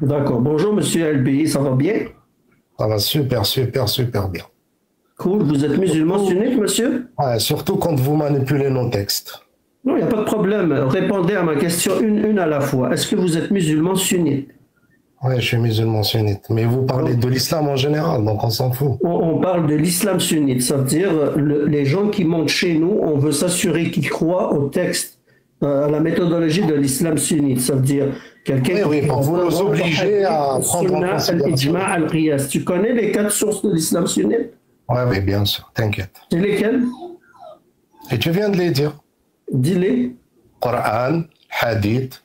D'accord. Bonjour, monsieur Albi, ça va bien? Ça va super, super, super bien. Cool. Vous êtes musulman sunnite, monsieur? Ouais, surtout quand vous manipulez nos textes. Non, il n'y a pas de problème. Répondez à ma question une à la fois. Est-ce que vous êtes musulman sunnite? Ouais, je suis musulman sunnite. Mais vous parlez de l'islam en général, donc on s'en fout. On parle de l'islam sunnite, ça veut dire les gens qui montent chez nous, on veut s'assurer qu'ils croient au texte, à la méthodologie de l'islam sunnite. Ça veut dire quelqu'un Oui, oui, qui bon, vous nous obligez à prendre en considération. al-ijma' al-qiyas. Tu connais les quatre sources de l'islam sunnite? Ouais, oui, bien sûr, t'inquiète. C'est lesquelles? Et tu viens de les dire. Dis-les. Coran, hadith,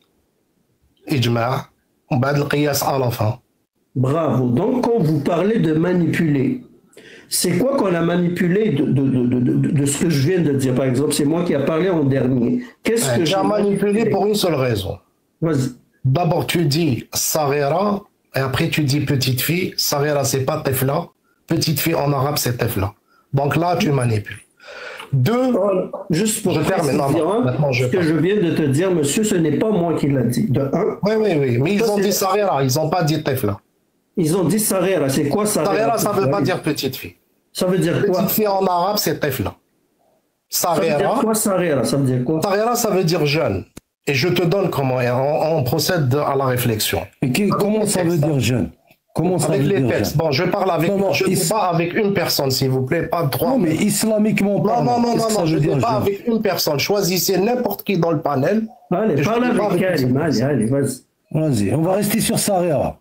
ijma', bad al-qiyas à la fin. Bravo. Donc, quand vous parlez de manipuler, c'est quoi qu'on a manipulé de ce que je viens de dire? Par exemple, c'est moi qui ai parlé en dernier. Qu'est-ce que Tu j'ai as manipulé pour une seule raison. Vas-y. D'abord, tu dis Sarira, et après tu dis petite fille. Sarira, c'est pas tefla. Petite fille en arabe, c'est tefla. Donc là, tu manipules. Deux, Juste pour je termine. Non, non, maintenant, ce que je viens de te dire, monsieur, ce n'est pas moi qui l'a dit. De un. Oui, oui, oui. Mais ils ont dit Sarira, ils n'ont pas dit tefla. Ils ont dit Sarira. C'est quoi Sarira? Sarira, ça ne veut pas dire petite fille. Ça veut dire quoi? Petite fille en arabe, c'est tefla. Ça veut dire Sarira, quoi Sarira? Ça veut dire quoi? Sarira, ça veut dire jeune. Et je te donne comment. Et on procède à la réflexion. Et comment ça veut dire jeune? Comment ça avec veut les dire textes. jeune? Bon, je parle avec. Non, non, je ne pas avec une personne, s'il vous plaît, pas trois. Non, mais islamiquement Non, parlant, non, non, qu'est-ce que non, ça non, je veut ne dire dis pas jeune? avec une personne. Choisissez n'importe qui dans le panel. Allez, parle avec Karim. Allez, vas-y. Vas-y, on va rester sur Sarira.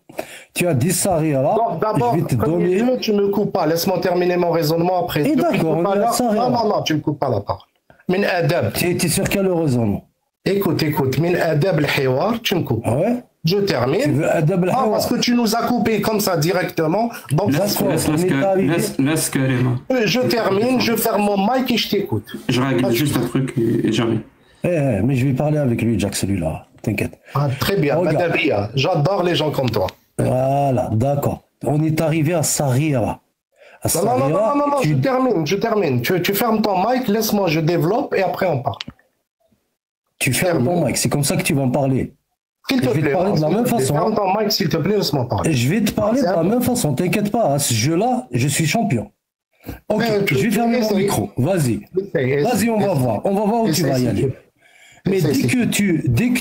Tu as dit Sarira. Donc, d'abord, je vais te premier donner. lieu, tu ne me coupes pas. Laisse-moi terminer mon raisonnement après. Et Depuis d'accord, tout à on est à l'heure- Sarira. Non, non, non, tu ne me coupes pas la parole. Min adab. Tu es sur quel raisonnement? Écoute, écoute. Min adab al-hiwar, tu me coupes. Ah ouais? Je termine. Tu veux adab Ah, al-hiwar? parce que tu nous as coupé comme ça directement. Donc, Laisse Karima. je termine, je ferme mon mic et je t'écoute. Je règle juste un truc et j'arrive. Mais je vais parler avec lui, Jack, celui-là. T'inquiète. Ah, très bien, Regarde. Madabia. J'adore les gens comme toi. Voilà, d'accord. On est arrivé à Sarira. À Non, non, non, non, non, non, tu- je termine. Tu fermes ton mic, laisse-moi, je développe et après on parle. Tu fermes ton mic, c'est comme ça que tu vas me parler. S'il te Je vais te plaît, parler de la s'il te même plaît, façon. ferme ton mic, s'il te plaît, laisse-moi parler. Je vais te parler de la même façon, t'inquiète pas. À ce jeu-là, je suis champion. Ok, je vais fermer mon micro. Vas-y. Vas-y, on va voir. On va voir où tu vas y aller. Mais dès que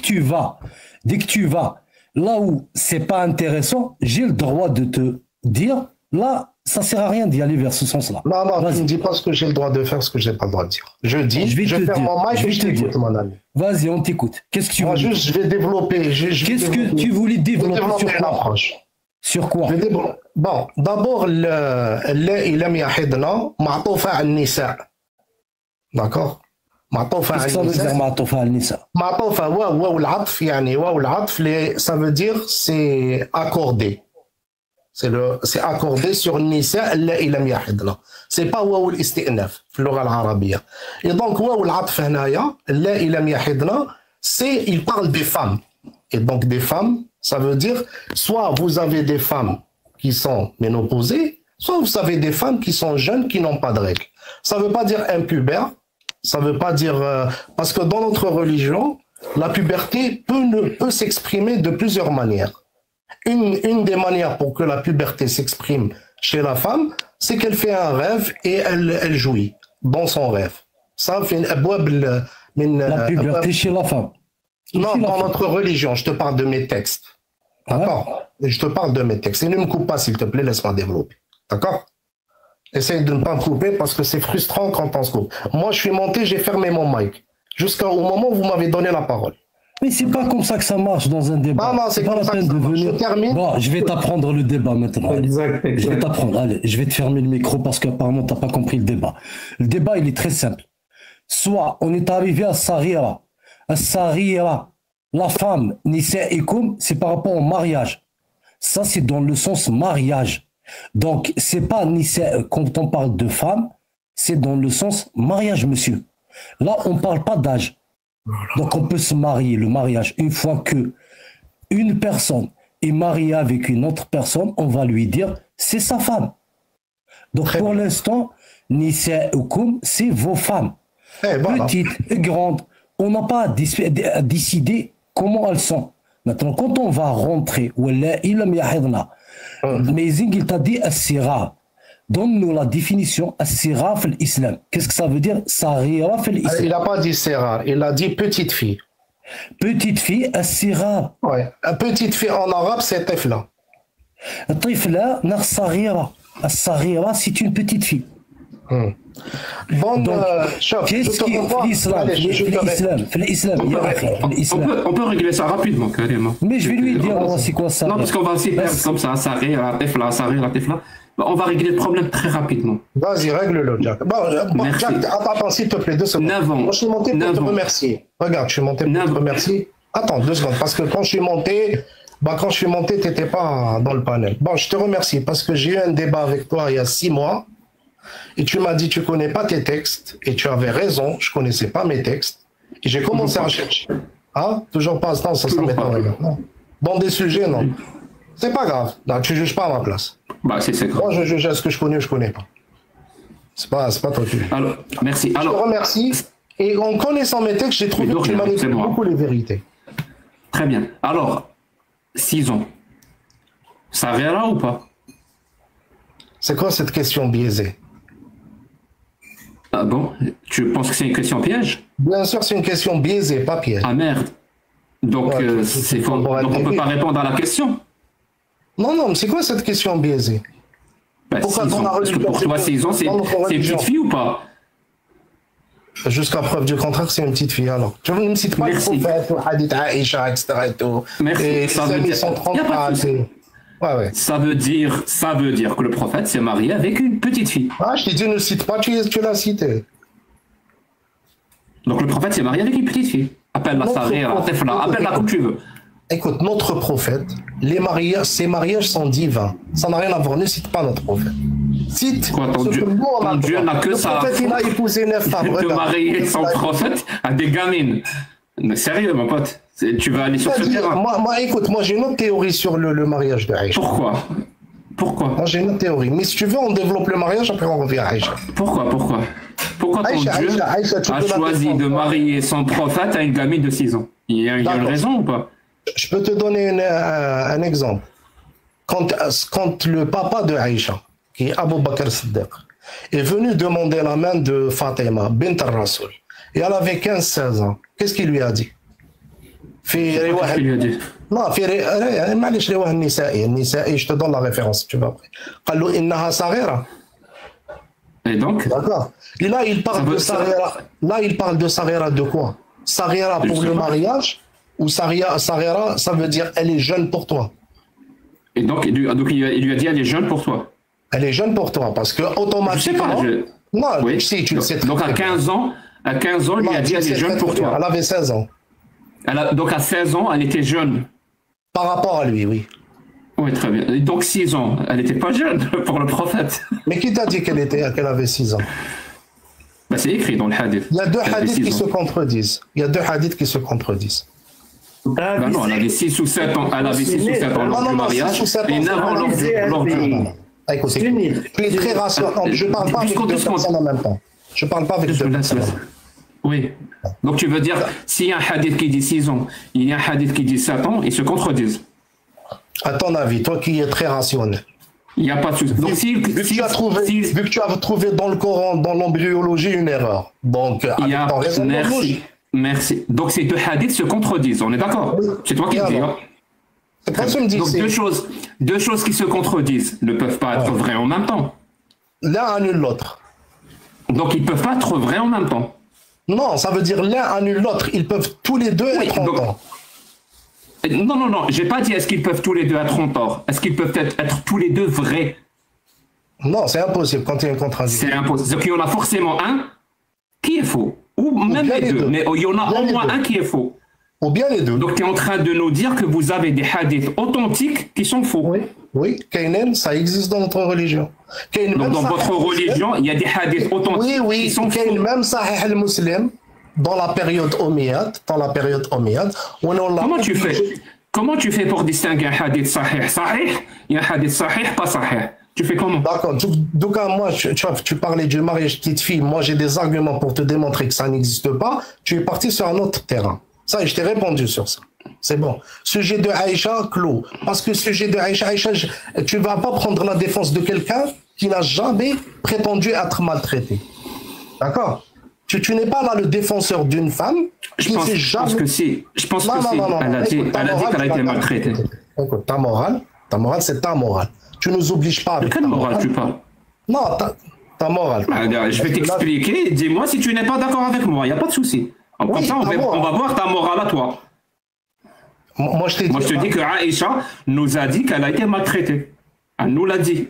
tu vas là où c'est pas intéressant, j'ai le droit de te dire, là, ça sert à rien d'y aller vers ce sens-là. Non, non, tu Vas-y. ne dis pas ce que j'ai le droit de faire, ce que je n'ai pas le droit de dire. Je dis, Je vais te ferme dire, mon mic je et vais je te t'écoute, dire. mon ami. Vas-y, on t'écoute. Qu'est-ce que tu Moi, veux juste, je vais développer. Qu'est-ce que tu voulais développer sur une quoi? approche. Sur quoi? Bon, d'abord, اللائي لم يحضن معطوفة على النساء. D'accord? معطوفة Qu'est-ce على que ça veut dire النساء. معطوفة على النساء? معطوفة واو العطف يعني واو العطف ça veut dire c'est accordé. C'est accordé sur النساء اللائي لم يحضن. C'est pas واو الاستئناف في اللغة العربية. Et donc واو العطف هنايا اللائي لم يحضن c'est il parle des femmes. Et donc des femmes, ça veut dire soit vous avez des femmes qui sont ménopausées, soit vous avez des femmes qui sont jeunes qui n'ont pas de règles. Ça veut pas dire impubère, ça veut pas dire parce que dans notre religion, la puberté peut s'exprimer de plusieurs manières. Une des manières pour que la puberté s'exprime chez la femme, c'est qu'elle fait un rêve et elle jouit dans son rêve. Ça fait La puberté chez la femme. non, dans notre religion, je te parle de mes textes. D'accord? Je te parle de mes textes. Et ne me coupe pas, s'il te plaît, laisse-moi développer. D'accord? Essaye de ne pas me couper parce que c'est frustrant quand on se coupe. Moi, je suis monté, j'ai fermé mon mic. Jusqu'au moment où vous m'avez donné la parole. Mais c'est pas comme ça que ça marche dans un débat. Non, non, c'est pas comme la ça que peine ça de marche. venir. Je termine. Bon, je vais t'apprendre le débat maintenant. Allez. Exact. Je vais t'apprendre. Allez, je vais te fermer le micro parce qu'apparemment, tu n'as pas compris le débat. Le débat, il est très simple. Soit on est arrivé à Sarira. À Sarira, la femme, Nisa Ikoum, c'est par rapport au mariage. Ça, c'est dans le sens mariage. Donc, c'est pas Nisa, quand on parle de femme, c'est dans le sens mariage, monsieur. Là, on ne parle pas d'âge. Donc, on peut se marier, le mariage. Une fois que une personne est mariée avec une autre personne, on va lui dire, c'est sa femme. Donc, Très pour bien. l'instant, Nisa Ikoum, c'est vos femmes. Eh, voilà. Petites et grandes. On n'a pas à décider comment elles sont. Maintenant, quand on va rentrer, Amazing, il t'a dit As-Sira. Donne-nous la définition As-Sira fil l'islam. Qu'est-ce que ça veut dire Saghira fil l'islam? Il n'a pas dit Sira, il a dit petite fille. Petite fille, As-Sira. Ouais. Petite fille en arabe, c'est Tifla. Tifla, nar Saghira. As-Saghira, c'est une petite fille. Bon, qu'est-ce qui est l'islam? On peut régler ça rapidement, carrément. Mais je vais lui dire, c'est quoi ça? Non, parce qu'on va aussi perdre comme ça, Saghira, Tifla, Saghira, Tifla. On va régler le problème très rapidement. Vas-y, règle-le, Jack. Bon, Jack, attends, s'il te plaît, 2 secondes. Moi, je suis monté pour te remercier. Regarde, je suis monté pour te remercier. Attends, 2 secondes, parce que quand je suis monté, tu n'étais pas dans le panel. Bon, je te remercie, parce que j'ai eu un débat avec toi il y a 6 mois, et tu m'as dit tu ne connais pas tes textes, et tu avais raison, je ne connaissais pas mes textes, et j'ai commencé à chercher. Hein? Toujours pas, non, ça m'étonne. Dans des sujets, non. C'est pas grave. Non, tu ne juges pas à ma place. Bah, c'est grave. Moi, je juge à ce que je connais ou je ne connais pas. C'est pas toi qui juges. Alors, merci. Je te remercie. Et en connaissant mes textes, j'ai trouvé que tu manipules beaucoup les vérités. Très bien. Alors, 6 ans. Ça verra ou pas? C'est quoi cette question biaisée? Ah bon? Tu penses que c'est une question piège? Bien sûr, c'est une question biaisée, pas piège. Ah merde. Donc, ouais, donc on ne peut pas répondre à la question. Non, mais c'est quoi cette question biaisée? Bah, pourquoi parce que pour toi, 6 ans, c'est une petite fille ou pas? Jusqu'à preuve du contraire, c'est une petite fille. Alors, tu ne me cites pas le prophète, le hadith Aïcha, etc. Et tout. Merci. Et ça veut dire... Ouais. Ça veut dire que le prophète s'est marié avec une petite fille. Ah, je t'ai dit ne cite pas, tu l'as cité. Donc le prophète s'est marié avec une petite fille. Appelle-la Saghira, appelle-la comme tu veux. Écoute, notre prophète, ses mariages sont divins. Ça n'a rien à voir, ne cite pas notre prophète. Cite quoi, ton Dieu n'a que ça. Le prophète, il a épousé 9 femmes. De marier son prophète à des gamines. Mais sérieux, mon pote, tu vas aller sur ce terrain. Écoute, moi j'ai une autre théorie sur le mariage de Aïcha. Pourquoi? Moi j'ai une autre théorie. Mais si tu veux, on développe le mariage, après on revient à Aïcha. Pourquoi ton Dieu a choisi de marier son prophète à une gamine de 6 ans? Il y a une raison ou pas? Je peux te donner un exemple. Quand le papa de Aïcha, qui est Abu Bakr Siddiq, est venu demander la main de Fatima, bint al-Rasoul, et elle avait 15-16 ans, qu'est-ce qu'il lui a dit? Qu'est-ce qu'il lui a dit? Non, je te donne la référence, tu vas après. قال له إنها صغيرة. Et donc? D'accord. Et là, il parle de Saghira. Là, il parle de Saghira de quoi? Saghira pour le mariage, ou Saghira, ça veut dire elle est jeune pour toi. Et donc, il lui a dit elle est jeune pour toi. Elle est jeune pour toi, parce que automatiquement. Non, oui. Si, tu le sais. Donc à 15 ans, il lui a dit elle est jeune pour toi. Elle avait 16 ans. Donc à 16 ans, elle était jeune. Par rapport à lui, oui. Oui, très bien. Et donc 6 ans, elle n'était pas jeune pour le prophète. Mais qui t'a dit qu'elle avait 6 ans? Bah, c'est écrit dans le hadith. Il y a 2 hadiths qui se contredisent. Bah non, elle avait 6 ou 7 ans. Elle avait 6 ou 7 ans lors du mariage. Et 9 ans lors du... Écoute, tu es très rassurant. Je ne parle pas avec 2 personnes en même temps. Je ne parle pas avec 2 personnes. Oui. Donc tu veux dire, s'il y a un hadith qui dit 6 ans, il y a un hadith qui dit 7 ans, ils se contredisent. À ton avis, toi qui es très rationnel. Il n'y a pas de souci. Donc vu que tu as trouvé dans le Coran, dans l'embryologie, une erreur. Donc, merci. Donc ces 2 hadiths se contredisent, on est d'accord? C'est toi qui le dis. Hein? Donc deux choses qui se contredisent ne peuvent pas être vraies en même temps. L'un annule l'autre. Donc ils ne peuvent pas être vrais en même temps. Non, ça veut dire l'un annule l'autre. Ils peuvent tous les deux être en tort. Non, j'ai pas dit est-ce qu'ils peuvent tous les deux être en tort. Est-ce qu'ils peuvent être tous les deux vrais? Non, c'est impossible quand il y a une contradiction. C'est impossible. Donc il y en a forcément un qui est faux. Ou même les deux. Mais il y en a au moins un qui est faux. Ou bien les deux. Donc tu es en train de nous dire que vous avez des hadiths authentiques qui sont faux. Oui, Kainen, ça existe dans notre religion. Donc dans votre religion, il y a des hadiths authentiques qui sont faux. Oui, même Sahih al-Muslim, dans la période Omeyyade, Comment tu fais pour distinguer un hadith sahih et un hadith sahih pas sahih? Tu fais comment? D'accord. Donc, moi, tu parlais du mariage petite fille. Moi, j'ai des arguments pour te démontrer que ça n'existe pas. Tu es parti sur un autre terrain. Ça, je t'ai répondu sur ça. C'est bon. Sujet de Aïcha, clos. Parce que sujet de Aïcha, tu ne vas pas prendre la défense de quelqu'un qui n'a jamais prétendu être maltraité. D'accord? Tu n'es pas là le défenseur d'une femme qui ne s'est jamais... Je pense que si. Je pense que si. Elle a dit qu'elle a été maltraitée. Écoute, ta morale, c'est ta morale. Tu ne nous obliges pas avec ta morale. De quelle morale tu parles? Non, ta morale. Je vais t'expliquer. Dis-moi si tu n'es pas d'accord avec moi. Il n'y a pas de souci. Comme ça, on va voir ta morale à toi. Moi, je te dis que Aïcha nous a dit qu'elle a été maltraitée. Elle nous l'a dit.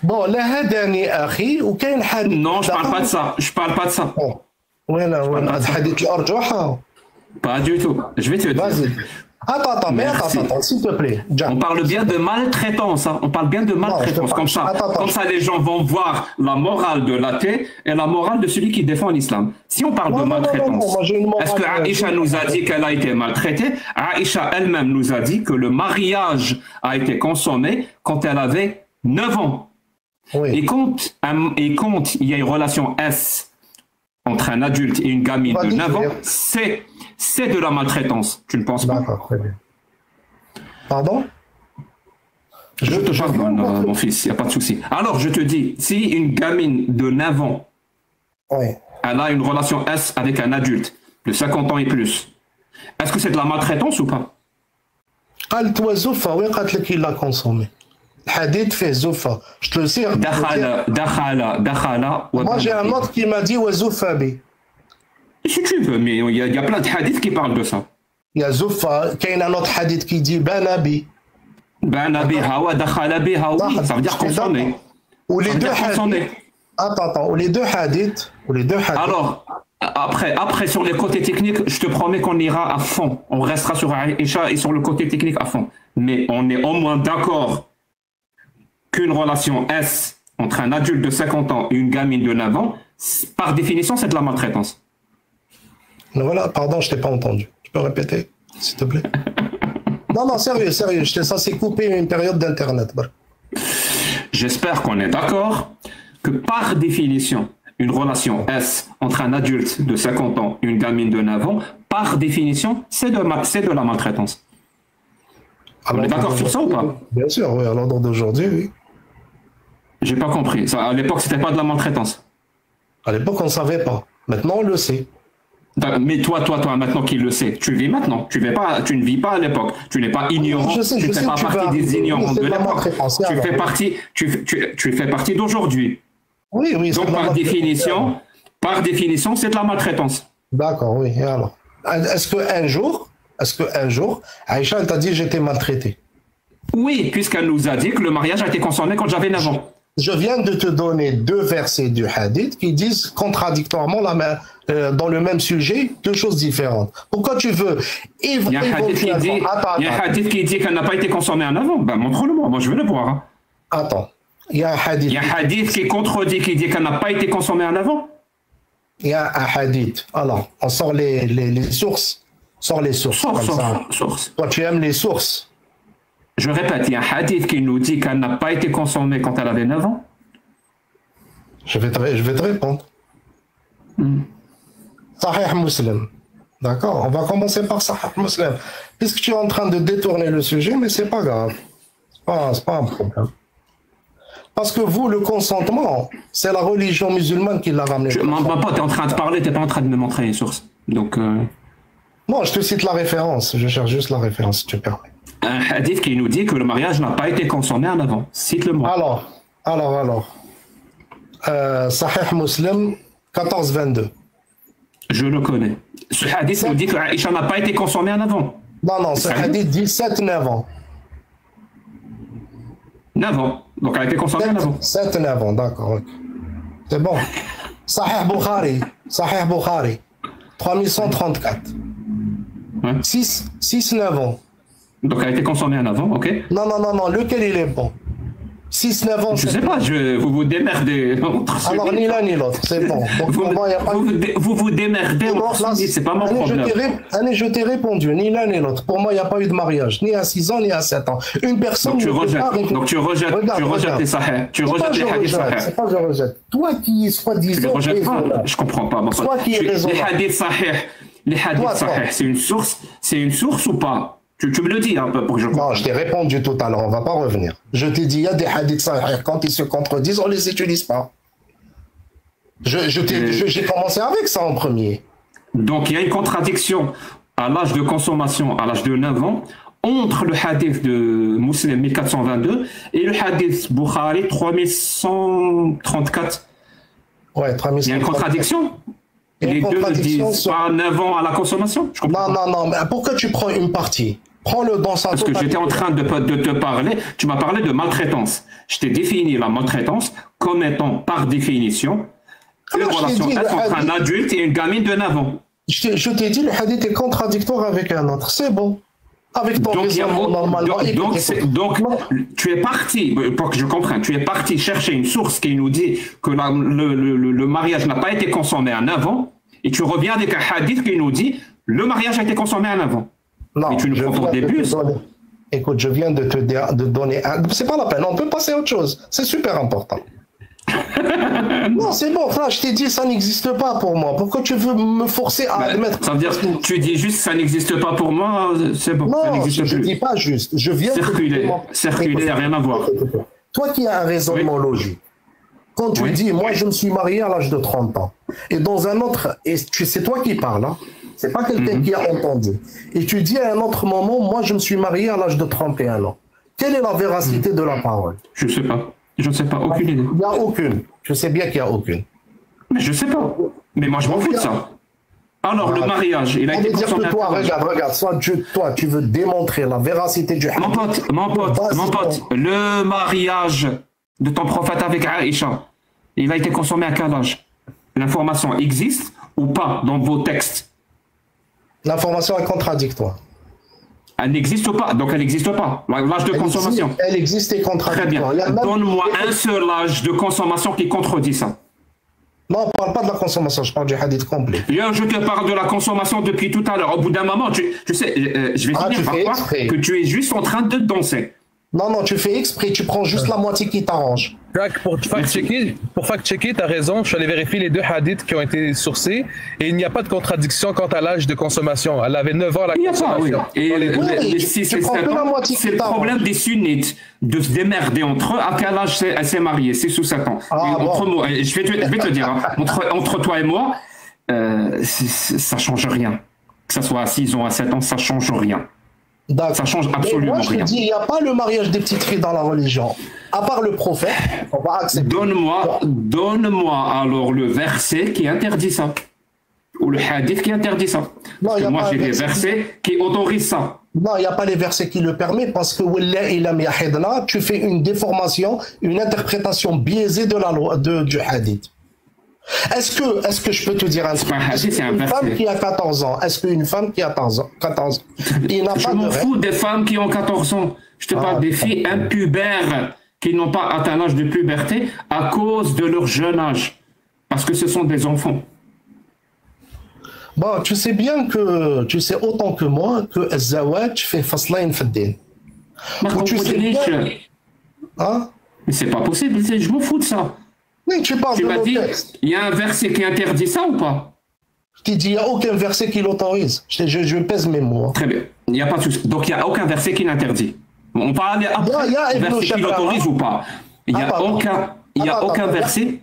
Bon, là, dernier akhi, ou quel hadith? Non, je parle pas de ça. Je parle pas de ça. Pas du tout. Je vais te dire. Attends, s'il te plaît. On parle bien de maltraitance. Hein. On parle bien de maltraitance. Comme ça, les gens vont voir la morale de l'athée et la morale de celui qui défend l'islam. Si on parle de maltraitance, est-ce que Aïcha nous a dit qu'elle a été maltraitée? Aïcha elle-même nous a dit que le mariage a été consommé quand elle avait 9 ans. Oui. Et quand il y a une relation S entre un adulte et une gamine de 9 ans, c'est de la maltraitance. Tu ne penses pas? D'accord, très bien. Pardon? Je te pardonne, mon fils, il n'y a pas de souci. Alors, je te dis, si une gamine de 9 ans, elle a une relation S avec un adulte de 50 ans et plus, est-ce que c'est de la maltraitance ou pas? Il l'a consommé. Hadith fait Zoufa. Je te le sais. Dakhala. Moi, j'ai un autre qui m'a dit Wazoufa bi. Si tu veux, mais il y a plein de hadiths qui parlent de ça. Il y a Zoufa, il y a un autre hadith qui dit Banabi. Banabi hawa, dakhala bi hawa. Ça veut dire consommer. Ou les deux hadiths. Attends, ou les deux hadiths. Alors, après, sur les côtés techniques, je te promets qu'on ira à fond. On restera sur Aïcha et sur le côté technique à fond. Mais on est au moins d'accord qu'une relation S entre un adulte de 50 ans et une gamine de 9 ans, par définition, c'est de la maltraitance. Voilà, pardon, je ne t'ai pas entendu. Tu peux répéter, s'il te plaît? Non, sérieux. Ça s'est coupé une période d'Internet. J'espère qu'on est d'accord que par définition, une relation S entre un adulte de 50 ans et une gamine de 9 ans, par définition, c'est de la maltraitance. On est d'accord sur ça ou pas? Bien sûr, oui. À l'ordre d'aujourd'hui, oui. J'ai pas compris. Ça, à l'époque, c'était pas de la maltraitance. À l'époque, on ne savait pas. Maintenant, on le sait. Mais toi, maintenant qu'il le sait, tu vis maintenant. Tu ne vis pas à l'époque. Tu n'es pas ignorant. Je sais, tu ne fais pas partie des ignorants de l'époque. Tu fais partie d'aujourd'hui. Oui. Donc, par définition, c'est de la maltraitance. D'accord, oui. Et alors, est-ce qu'un jour, Aïcha t'a dit j'étais maltraité? Oui, puisqu'elle nous a dit que le mariage a été consommé quand j'avais 9 ans. Je viens de te donner 2 versets du hadith qui disent contradictoirement dans le même sujet 2 choses différentes. Pourquoi tu veux Il y a un hadith qui dit qu'elle n'a pas été consommée en avant. Ben, montre-le-moi, moi je veux le voir. Hein. Attends, il y a un hadith qui contredit, qui dit qu'elle n'a pas été consommée en avant. Il y a un hadith. Alors, on sort les sources. Sors les sources. Source. Toi, tu aimes les sources. Je répète, il y a un hadith qui nous dit qu'elle n'a pas été consommée quand elle avait 9 ans. Je vais te répondre. Sahih Muslim. D'accord, on va commencer par Sahih Muslim. Puisque tu es en train de détourner le sujet, mais c'est pas grave. C'est pas un problème. Parce que vous, le consentement, c'est la religion musulmane qui l'a ramené. Mon pote, tu es en train de parler, tu n'es pas en train de me montrer les sources. Donc. Non, je te cite la référence. Je cherche juste la référence, si tu permets. Un hadith qui nous dit que le mariage n'a pas été consommé en avant. Cite-le-moi. Alors. Sahih Muslim 14-22. Je le connais. Ce hadith nous dit que Aïcha n'a pas été consommée en avant. Non, ce hadith dit 7-9 ans. 9 ans. Donc elle a été consommée en avant. 7-9 ans, d'accord. C'est bon. Sahih Bukhari 3134. Ouais. 6-9 ans. Donc elle a été consommée en avant, ok? Non, lequel il est bon? 6-9 ans. Je sais pas, vous vous démerdez. Alors ni l'un ni l'autre, c'est bon. Donc, vous vous démerdez, c'est pas mon problème. Je t'ai répondu, ni l'un ni l'autre. Pour moi, il n'y a pas eu de mariage, ni à 6 ans, ni à 7 ans. Une personne. Donc tu rejettes les sahih. Tu rejettes les hadiths sahih. C'est pas je rejette. Toi qui, soi-disant. Je comprends pas. Toi qui es raisonnable. Les hadiths sahih les hadiths sahih, c'est une source ou pas? Tu me le dis un peu pour que je comprenne. Non, je t'ai répondu tout à l'heure, on va pas revenir. Je t'ai dit, il y a des hadiths sahih, quand ils se contredisent, on les utilise pas. J'ai commencé avec ça en premier. Donc il y a une contradiction à l'âge de consommation, à l'âge de 9 ans, entre le hadith de Muslim 1422 et le hadith Bukhari 3134. Ouais, 3134. Il y a une contradiction. Les deux disent pas 9 ans à la consommation. Je comprends pas. Non, mais pourquoi tu prends une partie? Prends-le dans sa totalité. Parce que j'étais en train de te parler, tu m'as parlé de maltraitance. Je t'ai défini la maltraitance comme étant, par définition, une relation entre un adulte et une gamine de 9 ans. Je t'ai dit, le hadith est contradictoire avec un autre. C'est bon. Avec ton raisonnement normalement. Donc, tu es parti, pour que je comprenne, tu es parti chercher une source qui nous dit que le mariage n'a pas été consommé à 9 ans, et tu reviens avec un hadith qui nous dit le mariage a été consommé à 9 ans. Non, et tu nous prends pour des bus. Écoute, je viens de te donner un... C'est pas la peine, on peut passer à autre chose. C'est super important. Non, c'est bon, là, je t'ai dit, ça n'existe pas pour moi. Pourquoi tu veux me forcer à admettre? Ça veut dire, tu dis juste, ça n'existe pas pour moi, c'est bon. Non, je ne dis pas juste. Je viens circuler, il n'y a rien à voir. Toi qui as un raisonnement logique, quand tu dis, moi, je me suis marié à l'âge de 30 ans, et dans un autre, et c'est toi qui parles, hein, c'est pas quelqu'un qui a entendu, et tu dis à un autre moment, moi, je me suis marié à l'âge de 31 ans. Quelle est la véracité de la parole? Je ne sais pas. Je ne sais pas, aucune idée. Il n'y a aucune. Je sais bien qu'il n'y a aucune. Mais je ne sais pas. Mais moi, je m'en fous de ça. Alors, le mariage, il a été consommé. Toi, regarde, soit toi, tu veux démontrer la véracité du hadith. Mon pote, le mariage de ton prophète avec Aïcha, il a été consommé à quel âge? L'information existe ou pas dans vos textes? L'information est contradictoire. Elle n'existe pas, donc elle n'existe pas. L'âge de consommation. Elle existe et contradictoire. Très bien. Donne-moi un seul âge de consommation qui contredit ça. Non, on ne parle pas de la consommation, je parle du hadith complet. Je te parle de la consommation depuis tout à l'heure. Au bout d'un moment, tu sais, je vais finir par croire que tu es juste en train de danser. Non, tu fais exprès, tu prends juste la moitié qui t'arrange. Pour fact-checker, tu as raison, je suis allé vérifier les deux hadiths qui ont été sourcés et il n'y a pas de contradiction quant à l'âge de consommation. Elle avait 9 ans à la consommation. Et c'est le problème des sunnites de se démerder entre eux. À quel âge elle s'est mariée? 6 ou 7 ans. Je vais te dire, hein, entre toi et moi, ça ne change rien. Que ce soit à 6 ans, à 7 ans, ça ne change rien. Ça change absolument rien. Moi, je te dis, il n'y a pas le mariage des petites filles dans la religion. À part le prophète, on va accepter. Donne-moi alors le verset qui interdit ça. Ou le hadith qui interdit ça. Parce que moi, j'ai des versets qui autorisent ça. Non, il n'y a pas les versets qui le permettent parce que tu fais une déformation, une interprétation biaisée de la loi du hadith. Est-ce que je peux te dire un truc? Une femme qui a 14 ans, est-ce qu'une femme qui a 14 ans, je m'en fous des femmes qui ont 14 ans. Je te parle des filles impubères qui n'ont pas atteint l'âge de puberté à cause de leur jeune âge. Parce que ce sont des enfants. Bon, tu sais bien que, tu sais autant que moi que Zawaj fait faslain faddin. Tu sais bien... Hein? Mais c'est pas possible, je m'en fous de ça. Oui, tu parles de mon texte. Il y a un verset qui interdit ça ou pas? Je t'ai dit, il n'y a aucun verset qui l'autorise. Je pèse mes mots. Très bien. Il n'y a pas de souci. Donc, il n'y a aucun verset qui l'interdit. On parle après il y a verset qui l'autorise ou pas? Il n'y a aucun verset.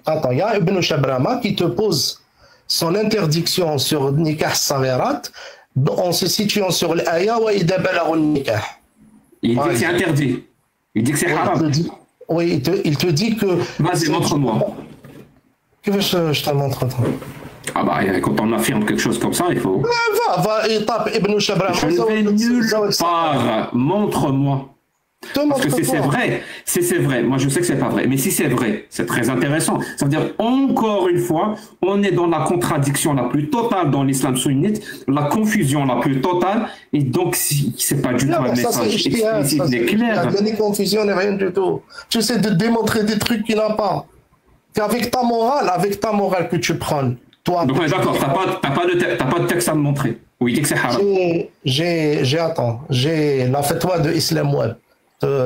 Attends, il y a Ibn Shabrama qui te pose son interdiction sur Nikah Saverat en se situant sur l'Aya wa Ida Balaghun Nikah. Il dit que c'est interdit. Il dit que c'est haram. Oui, il te dit que... Vas-y, montre-moi. Que veux-je je te montre? Ah bah, quand on affirme quelque chose comme ça, il faut... Va, et tape Ibn Shabrama. Je ne vais nulle part. Montre-moi. Parce que c'est vrai. Moi, je sais que c'est pas vrai. Mais si c'est vrai, c'est très intéressant. Ça veut dire, encore une fois, on est dans la contradiction la plus totale dans l'islam sunnite, la confusion la plus totale. Et donc, c'est pas du tout un message explicite et clair. Il y a des confusions et rien du tout. Tu essaies de démontrer des trucs qu'il n'a pas. C'est avec ta morale que tu prends. Toi, donc, d'accord, t'as pas de texte à me montrer. Oui, il dit que c'est haram. J'ai la fatwa de Islam Web.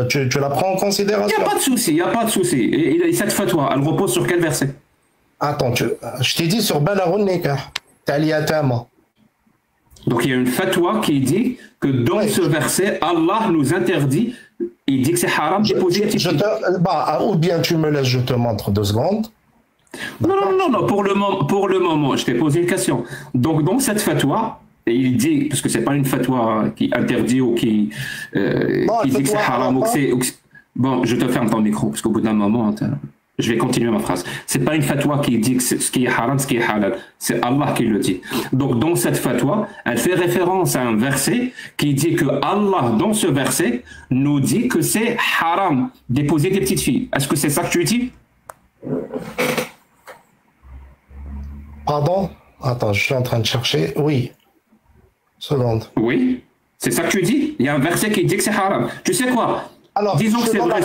Tu la prends en considération? Il n'y a pas de souci. Et cette fatwa, elle repose sur quel verset? Attends, je t'ai dit sur Balaghun Nikah, Taliyatama. Donc il y a une fatwa qui dit que dans ce verset, Allah nous interdit, il dit que c'est haram de poser des petites filles. Ou bien tu me laisses, je te montre 2 secondes. Non, pour le moment, je t'ai posé une question. Donc dans cette fatwa, il dit, parce que c'est pas une fatwa qui interdit ou qui dit que c'est haram ou que c'est... Bon, je te ferme ton micro, parce qu'au bout d'un moment, je vais continuer ma phrase. C'est pas une fatwa qui dit que ce qui est haram, ce qui est halal. C'est Allah qui le dit. Donc, dans cette fatwa, elle fait référence à un verset qui dit que Allah, dans ce verset, nous dit que c'est haram d'épouser des petites filles. Est-ce que c'est ça que tu dis? Pardon? Attends, je suis en train de chercher. Oui. Seconde. Oui, c'est ça que tu dis. Il y a un verset qui dit que c'est haram. Tu sais quoi? Alors, disons que c'est vrai.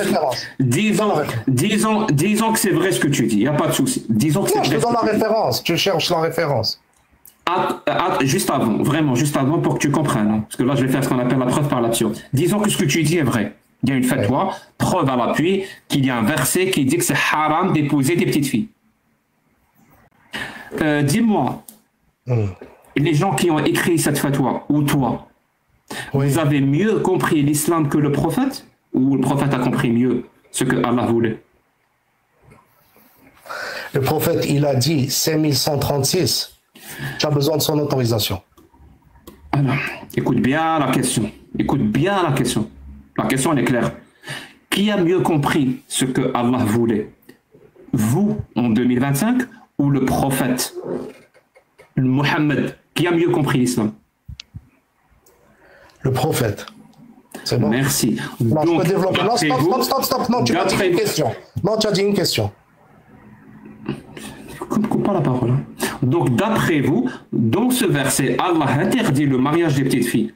Disons que c'est vrai ce que tu dis. Il n'y a pas de souci. Disons que c'est vrai. Je te donne la référence. Tu cherches la référence. Juste avant, vraiment, juste avant pour que tu comprennes. Hein, parce que là, je vais faire ce qu'on appelle la preuve par l'action. Disons que ce que tu dis est vrai. Il y a une fatwa, preuve à l'appui, qu'il y a un verset qui dit que c'est haram d'épouser des petites filles. Dis-moi, les gens qui ont écrit cette fatwa, ou toi, vous avez mieux compris l'islam que le prophète? Ou le prophète a compris mieux ce que Allah voulait? Le prophète, il a dit 5136. Tu as besoin de son autorisation. Alors, écoute bien la question. Écoute bien la question. La question, elle est claire. Qui a mieux compris ce que Allah voulait? Vous, en 2025, ou le prophète Mohammed? Qui a mieux compris l'islam? Le prophète. C'est bon. Merci. Non, donc, je peux développer. Non, stop. Non, tu m'as dit une question. Non, tu as dit une question. Coupe pas la parole. Hein. Donc, d'après vous, dans ce verset, Allah interdit le mariage des petites filles.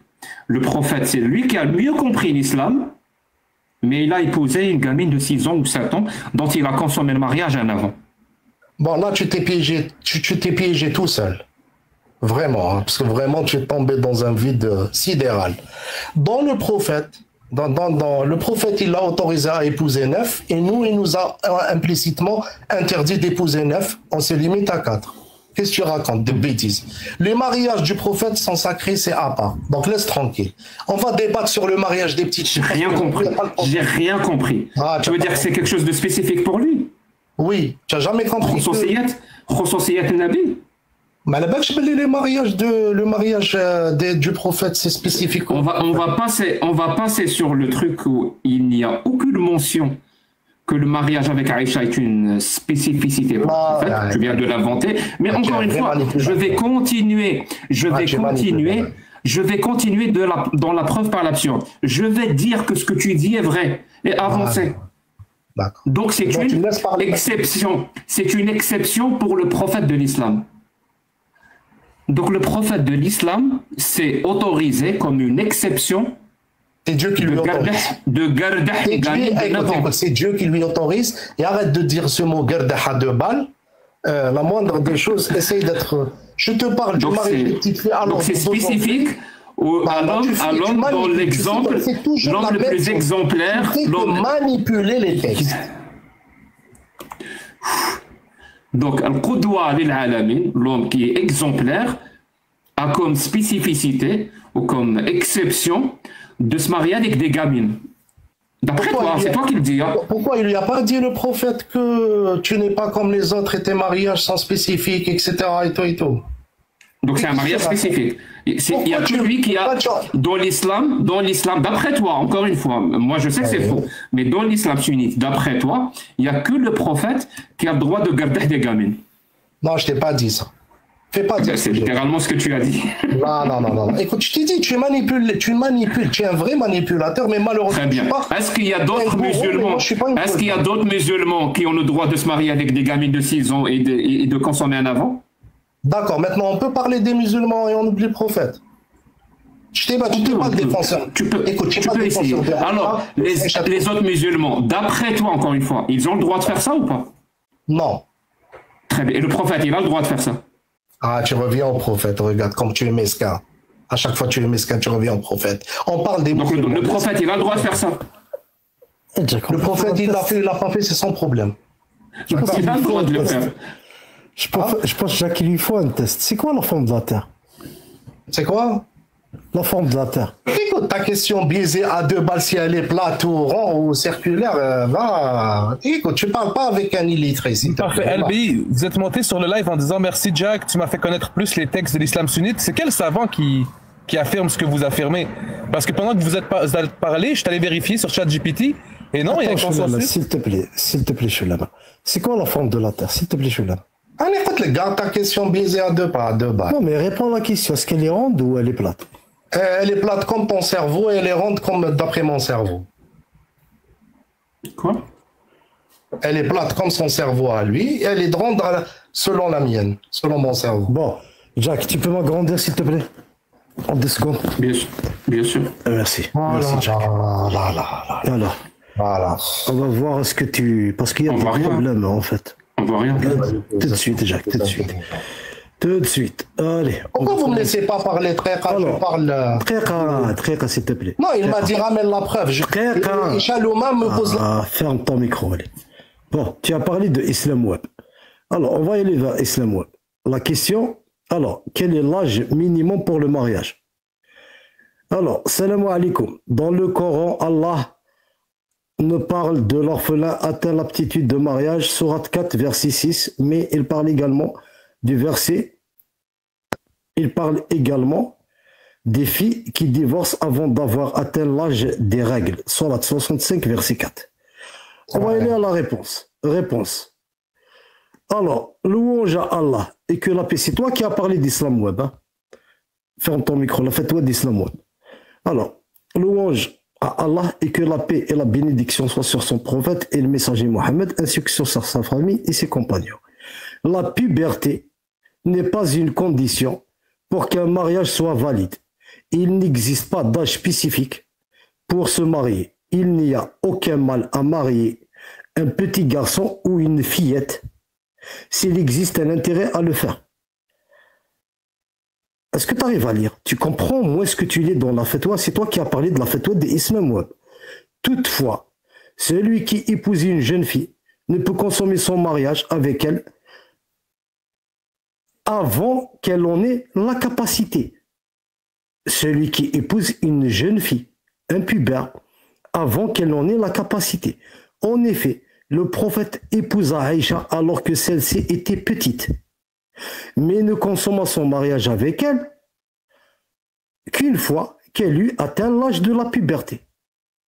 Le prophète, c'est lui qui a mieux compris l'islam, mais il a épousé une gamine de 6 ans ou 7 ans dont il a consommé le mariage en avant. Bon, là, tu t'es piégé, tu t'es piégé tout seul. Vraiment, hein, parce que vraiment, tu es tombé dans un vide sidéral. Dans le prophète, le prophète, il l'a autorisé à épouser 9, et nous, il nous a implicitement interdit d'épouser 9. On se limite à 4. Qu'est-ce que tu racontes? Des bêtises. Les mariages du prophète sont sacrés, c'est à part. Donc laisse tranquille. On va débattre sur le mariage des petites filles. J'ai rien compris. J'ai rien compris. Tu veux dire que c'est quelque chose de spécifique pour lui? Oui, tu n'as jamais compris. Khosossiyat Nabi. Mais le mariage du prophète, c'est spécifique. On va passer sur le truc où il n'y a aucune mention que le mariage avec Aïcha est une spécificité pour le prophète. Tu viens de l'inventer. Mais encore une fois, je vais continuer dans la preuve par l'action. Je vais dire que ce que tu dis est vrai et avancer. Donc c'est une exception. C'est une exception pour le prophète de l'islam. Donc le prophète de l'islam s'est autorisé comme une exception. C'est Dieu qui lui autorise. C'est Dieu qui lui autorise. Et arrête de dire ce mot gardaha de balle. La moindre des choses, essaye d'être. Je te parle du mariage des petites filles. Donc c'est spécifique à l'homme dans l'exemple, l'homme le plus exemplaire. L'homme manipuler les textes. Donc, Al-Qudwa lil-Alamin, l'homme qui est exemplaire, a comme spécificité ou comme exception de se marier avec des gamines. D'après toi, c'est toi qui le dis. Hein. Pourquoi il lui a pas dit le prophète que tu n'es pas comme les autres et tes mariages sont spécifiques, etc. et tout. Donc c'est un mariage spécifique. Il y a que lui qui a, dans l'islam, d'après toi, encore une fois, moi je sais que c'est faux, mais dans l'islam sunnite, d'après toi, il n'y a que le prophète qui a le droit de garder des gamines. Non, je t'ai pas dit ça. Fais pas dire. C'est littéralement ce que tu as dit. Non. Écoute, je t'ai dit, tu manipules, tu es un vrai manipulateur, mais malheureusement. Très bien. Est-ce qu'il y a d'autres musulmans qui ont le droit de se marier avec des gamines de 6 ans et de consommer un avant? D'accord, maintenant on peut parler des musulmans et on oublie le prophète. Tu t'es pas le défenseur. Tu peux essayer. Alors, les autres musulmans, d'après toi, encore une fois, ils ont le droit de faire ça ou pas? Non. Très bien. Et le prophète, il a le droit de faire ça? Ah, tu reviens au prophète, regarde, comme tu es mesquin. À chaque fois tu es mesquin, tu reviens au prophète. On parle des musulmans. Donc le prophète, il a le droit de faire ça? Le prophète, il l'a fait, il l'a pas fait, c'est son problème. Il a le droit de le faire. Je pense, Jacques, il lui faut un test. C'est quoi la forme de la Terre? C'est quoi? La forme de la Terre. Écoute, ta question biaisée à 2 balles, si elle est plate ou rond ou circulaire, écoute, tu parles pas avec un illettré. Parfait. Albi, vous êtes monté sur le live en disant merci Jack, tu m'as fait connaître plus les textes de l'islam sunnite. C'est quel savant qui affirme ce que vous affirmez? Parce que pendant que vous avez parlé, je suis allé vérifier sur ChatGPT et non, il y a un consensus. S'il te plaît, Choulama. C'est quoi la forme de la Terre? S'il te plaît, Choulama. Allez, écoute, les gars, ta question biaisée à 2 balles. Non, mais réponds à la question. Est-ce qu'elle est ronde ou elle est plate? Elle est plate comme ton cerveau et elle est ronde comme d'après mon cerveau. Quoi? Elle est plate comme son cerveau à lui et elle est ronde selon la mienne, selon mon cerveau. Bon, Jack, tu peux m'agrandir s'il te plaît? En 2 secondes. Bien sûr. Bien sûr. Merci. Voilà. Merci, Jack. Voilà. Voilà. On va voir ce que tu... Parce qu'il y a des problèmes en fait. On voit rien. Tout de suite, Jack, tout de suite. Tout de suite. Allez. Pourquoi vous ne me laissez pas parler très calme? Je parle. Très calme, s'il te plaît. Non, il m'a dit ramène la preuve. Très calme. Chalouma me pose la. Ferme ton micro, allez. Bon, tu as parlé de Islam Web. Alors, on va aller vers Islam Web. La question, alors, quel est l'âge minimum pour le mariage? Alors, salam alaikum. Dans le Coran, Allah ne parle de l'orphelin atteint l'aptitude de mariage, sourate 4, verset 6, mais il parle également du verset, il parle également des filles qui divorcent avant d'avoir atteint l'âge des règles, sourate 65, verset 4. On va aller à la réponse. Alors, louange à Allah et que la paix, c'est toi qui as parlé d'Islam Web. Hein? Ferme ton micro, la fête-toi d'Islam Web. Alors, louange à Allah et que la paix et la bénédiction soient sur son prophète et le messager Mohammed, ainsi que sur sa famille et ses compagnons. La puberté n'est pas une condition pour qu'un mariage soit valide. Il n'existe pas d'âge spécifique pour se marier. Il n'y a aucun mal à marier un petit garçon ou une fillette s'il existe un intérêt à le faire. Est-ce que tu arrives à lire? Tu comprends où est-ce que tu lis dans la fatwa? C'est toi qui as parlé de la fatwa de Islam Web. Toutefois, celui qui épouse une jeune fille ne peut consommer son mariage avec elle avant qu'elle en ait la capacité. Celui qui épouse une jeune fille, un pubère, avant qu'elle en ait la capacité. En effet, le prophète épousa Aïcha alors que celle-ci était petite, mais ne consomma son mariage avec elle qu'une fois qu'elle eut atteint l'âge de la puberté.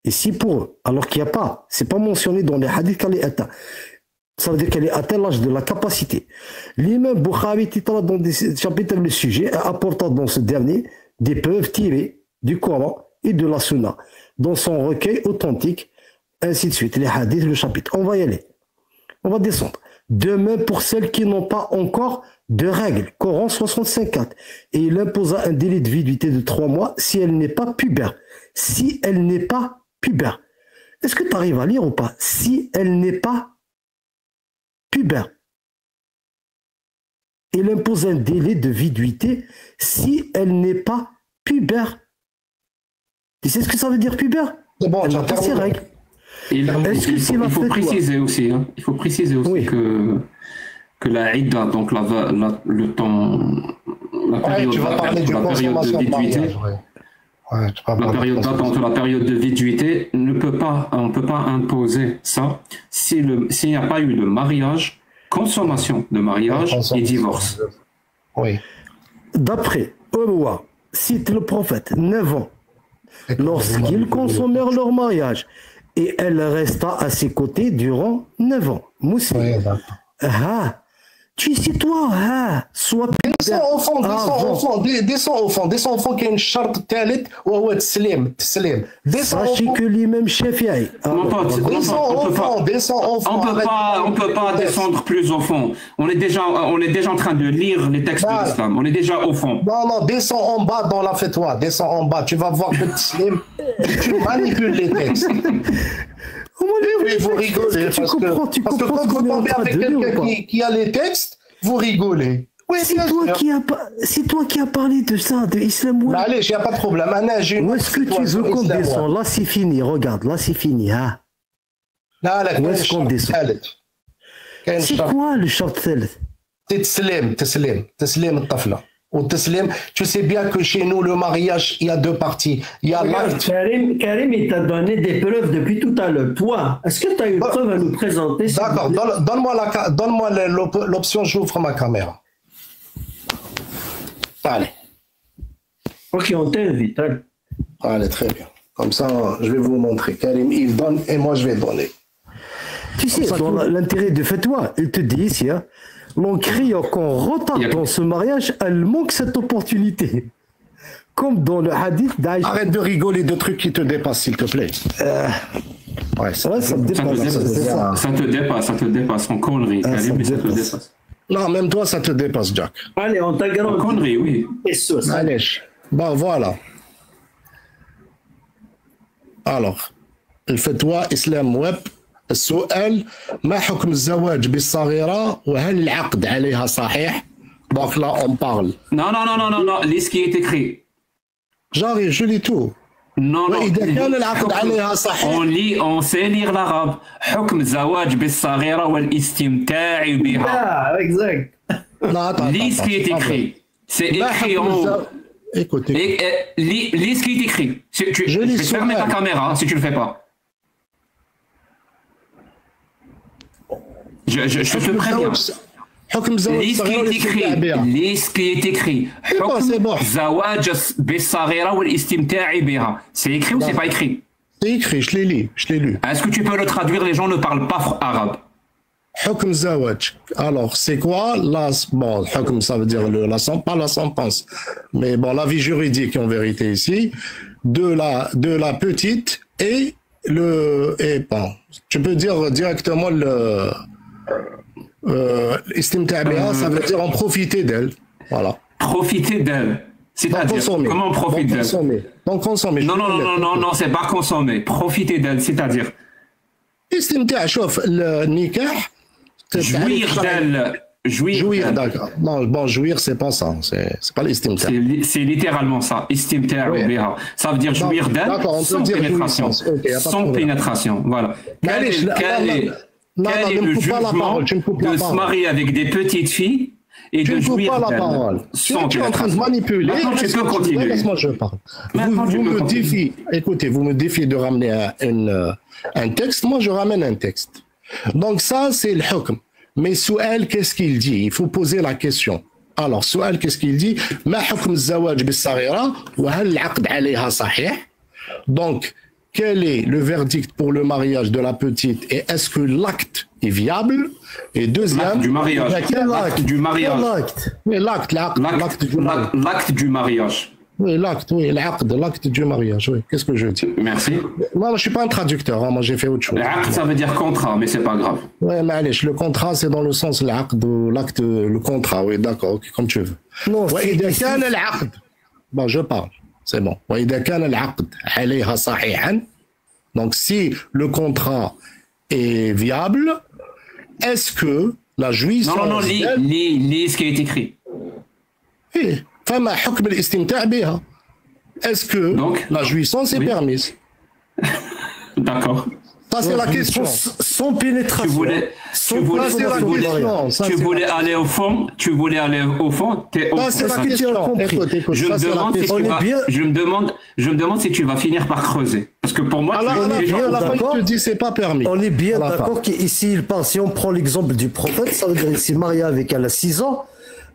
Et si pour eux, alors qu'il n'y a pas, c'est pas mentionné dans les hadiths qu'elle est atteinte, ça veut dire qu'elle est atteinte l'âge de la capacité. L'imam Bukhari titula dans des chapitres le sujet, apportant dans ce dernier des preuves tirées du Coran et de la Sunna, dans son recueil authentique, ainsi de suite, les hadiths, le chapitre. On va y aller. On va descendre. De même pour celles qui n'ont pas encore de règles, Coran 65.4. Et il imposa un délai de viduité de 3 mois si elle n'est pas pubère. Si elle n'est pas pubère. Est-ce que tu arrives à lire ou pas? Si elle n'est pas pubère. Il impose un délai de viduité si elle n'est pas pubère. Tu sais ce que ça veut dire pubère? C'est bon, elle n'a pas ses règles. Il faut préciser aussi, hein, il faut préciser aussi oui. que la Idda, donc le temps, la période, la période de viduité, la période d'attente, la période de viduité, on ne peut pas imposer ça s'il n'y a pas eu de mariage, consommation de mariage et divorce. Oui. D'après Urwa, cite le prophète, 9 ans, lorsqu'ils consommèrent leur mariage, et elle resta à ses côtés durant 9 ans. Moussi. Tu sais toi, sois descends au fond qu'il y a une charte thalith ou teslim. Sachez que l'imam Shafi'i. Mon pote, on peut pas descendre plus au fond. On est déjà en train de lire les textes de l'islam. On est déjà au fond. Non, descends en bas dans la fatwa. Descends en bas. Tu vas voir que teslim, tu manipules les textes. Oui, vous rigolez. Parce que quand vous tombez avec quelqu'un qui a les textes, vous rigolez. Oui, c'est toi qui as parlé de ça, de Islam Web. Allez, il n'y a pas de problème. Où est-ce que tu veux qu'on descende? Là, c'est fini. Regarde, là, c'est fini. Hein? Où est-ce qu'on descend? C'est quoi le short thalith? C'est teslim, الطفلة. au taslim. Tu sais bien que chez nous, le mariage, il y a deux parties. Il y a Karim, il t'a donné des preuves depuis tout à l'heure. Toi, est-ce que tu as une preuve à nous présenter? D'accord, donne-moi l'option, j'ouvre ma caméra. Allez. Ok, on t'invite. Allez, très bien. Comme ça, je vais vous montrer. Karim, il donne et moi, je vais donner. Tu sais, l'intérêt de Fatwa, il te dit ici, hein, l'on crie qu'on retarde dans ce mariage, elle manque cette opportunité. Comme dans le hadith d'Aïcha. Arrête de rigoler de trucs qui te dépassent, s'il te plaît. Ouais, ça te dépasse. Ça te dépasse en connerie. Ça te dépasse. Non, même toi, ça te dépasse, Jack. Allez, on t'a grandi. En connerie, oui. Allez, bon, voilà. Alors, الفتوى إسلام ويب السؤال ما حكم الزواج بالصغيرة وهل العقد عليها صحيح؟ Donc là, on parle. Non, lis ce qui est écrit. J'arrive, je lis tout. Non, وإذا كان العقد عليها صحيح. On sait lire l'arabe. حكم الزواج بالصغيرة والاستمتاع بها. Exact. Lis ce qui est écrit. C'est écrit en haut. Écoutez. Lis ce qui est écrit. Je vais fermer ta caméra si tu le fais pas. Je te préviens. Lis ce qui est écrit. Lis ce qui est écrit. زواج بالصغيرة والاستمتاع بها. C'est écrit ou c'est pas écrit? C'est écrit, je l'ai lu. Est-ce que tu peux le traduire? Les gens ne parlent pas arabe. حكم الزواج. Alors, c'est quoi bon, حكم, ça veut dire pas la sentence, mais bon, l'avis juridique en vérité ici, de la petite et bon, tu peux dire directement istimta' biha, ça veut dire en profiter d'elle. Voilà. Profiter d'elle. C'est-à-dire, comment on profite d'elle? Donc consommer. Non, c'est pas consommer. Profiter d'elle, c'est-à-dire. Istimta', شوف النكاح. Jouir d'elle. Jouir, d'accord. Bon, jouir, c'est pas ça. C'est pas l'istimta'. C'est littéralement ça. Istimta' biha. Ça veut dire jouir d'elle sans pénétration. Sans pénétration. Voilà. Quel est le jugement de se marier avec des petites filles et de jouir d'elle sans pénétration? Tu es en train de manipuler. Maintenant, tu peux continuer. Laisse-moi, je parle. Vous me défiez de ramener un texte. Moi, je ramène un texte. Donc ça, c'est le hukm. Mais Sou'al, qu'est-ce qu'il dit? Il faut poser la question. Alors, Sou'al, qu'est-ce qu'il dit? Ma hukm الزواج بالصغيرة وهل العقد عليها صحيح? Donc, quel est le verdict pour le mariage de la petite et est-ce que l'acte est viable? Et deuxième, l'acte du mariage. L'acte du mariage. Oui, l'acte du mariage. Oui, l'acte du mariage, oui. Qu'est-ce que je dis? Merci. Moi, je ne suis pas un traducteur, moi j'ai fait autre chose. L'acte, ça veut dire contrat, mais c'est pas grave. Oui, mais le contrat, c'est dans le sens l'acte, le contrat, oui, d'accord, okay, comme tu veux. Non, bon, je parle, c'est bon. Donc, si le contrat est viable, est-ce que la jouissance... Non, lis ce qui est écrit. Oui. Est-ce que donc, la jouissance est permise? D'accord. Ça, c'est la question. Sans pénétration. Tu voulais aller au fond. Tu voulais aller au fond. C'est la question. Je me demande si tu vas finir par creuser. Parce que pour moi, à la fin, tu te dis c'est pas permis. On est bien d'accord qu'ici, si on prend l'exemple du prophète, ça veut dire qu'il s'est marié avec elle à 6 ans.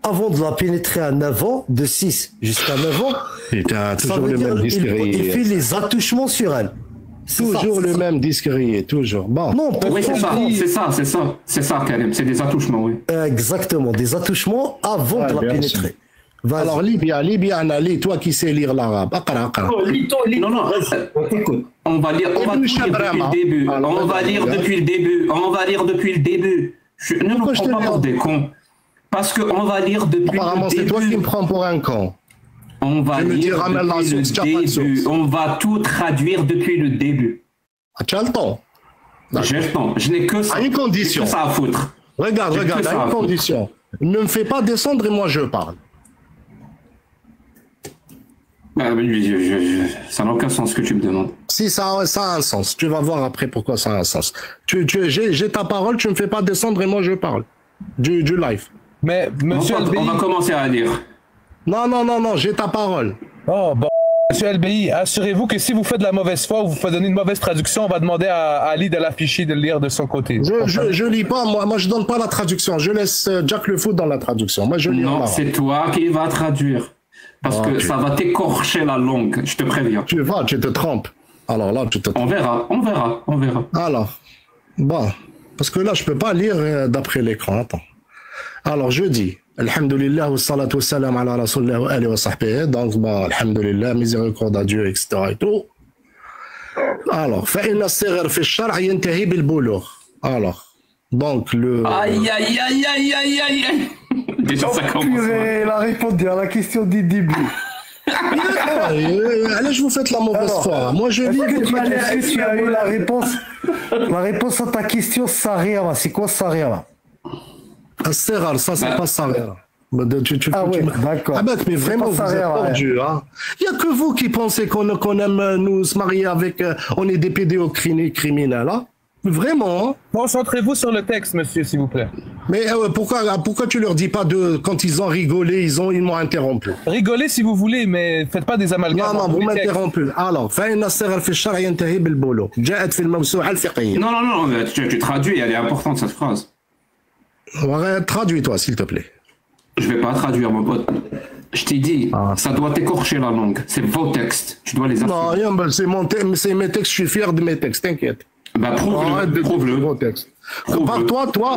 Avant de la pénétrer à 9 ans, de 6 jusqu'à 9 ans, toujours le même discret. Il fait les attouchements sur elle. Toujours le même discret, toujours. Bon. Non, oui, c'est ça, Karim. C'est des attouchements, oui. Exactement, des attouchements avant de la pénétrer. Alors, Libya, toi qui sais lire l'arabe. Non, on va lire depuis le début. Ne nous prends pas pour des cons. Parce qu'on va lire depuis le début. Apparemment, c'est toi qui me prends pour un con. On va lire depuis le début. On va tout traduire depuis le début. Tu as le temps? J'ai le temps. Je n'ai que ça. À une condition. Que ça à foutre. Regarde, à une condition. Ne me fais pas descendre et moi je parle. Ça n'a aucun sens ce que tu me demandes. Si, ça a un sens. Tu vas voir après pourquoi ça a un sens. J'ai ta parole, tu ne me fais pas descendre et moi je parle. Du live. Mais monsieur on va commencer à lire. Non, j'ai ta parole. Oh, bon. Monsieur LBI, assurez-vous que si vous faites de la mauvaise foi ou vous faites donner une mauvaise traduction, on va demander à Ali de l'afficher, de le lire de son côté. Je lis pas, moi je donne pas la traduction. Je laisse Jack le Foot dans la traduction. Moi je lis. Non, c'est toi qui vas traduire. Parce que ça va t'écorcher la langue, je te préviens. Tu te trompes. Alors là, tu te trompes. On verra. Alors, bon, parce que là, je peux pas lire d'après l'écran. Attends. Alors, je dis, Alhamdulillah, wa salatu wa salam ala rasulillah wa alihi wa sahbihi. Donc, bon, Alhamdulillah, miséricorde à Dieu, etc. et tout. Alors, فإن الصغر في الشرع ينتهي بالبلوغ. Alors, donc, le... Aïe. Déjà, ça commence. Il a répondu à la question du début. Allez, je vous fais la mauvaise foi. Moi, je lis. Est-ce que tu as eu la réponse à ta question, Sarira? C'est quoi Sarira? Sarira, ça, c'est pas Sarira. D'accord. Mais vraiment, vous êtes tordus. Hein. Il n'y a que vous qui pensez qu'on aime nous se marier avec. On est des pédophiles-criminels. Hein. Vraiment. Hein. Concentrez-vous sur le texte, monsieur, s'il vous plaît. Mais pourquoi tu leur dis pas quand ils ont rigolé, ils m'ont interrompu? Rigolez si vous voulez, mais faites pas des amalgames. Non, vous m'interrompez. Alors, فإن الصغر في الشرع ينتهي بالبلوغ. جاءت في الموسوعة الفقهية. Non, tu traduis, elle est importante cette phrase. Ouais, traduis-toi, s'il te plaît. Je vais pas traduire, mon pote. Je t'ai dit, ça doit t'écorcher la langue. C'est vos textes. Tu dois les assumer. Non, c'est mes textes. Je suis fier de mes textes, t'inquiète. Bah, prouve-le.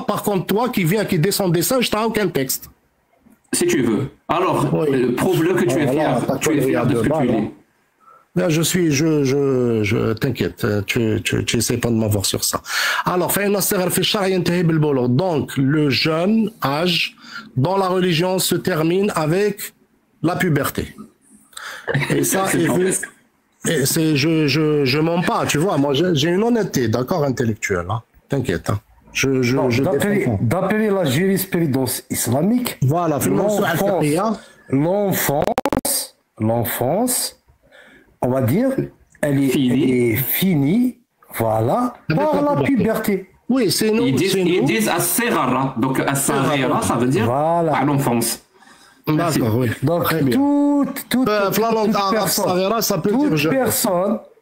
Par contre, toi qui descends des singes, t'as aucun texte. Si tu veux. Alors, prouve-le que tu es fier. Tu es fier de ce que tu lis. Là, t'inquiète, tu essaies pas de m'avoir sur ça. Alors, donc, le jeune âge dans la religion se termine avec la puberté. Et ça, je mens pas, tu vois, moi j'ai une honnêteté, d'accord, intellectuelle, hein. T'inquiète, hein. D'après la jurisprudence islamique, voilà, l'enfance, on va dire, elle est finie, voilà, par la puberté. Oui, c'est nous. Ils disent as-sarira, donc as-sarira, ça veut dire à l'enfance. D'accord, oui.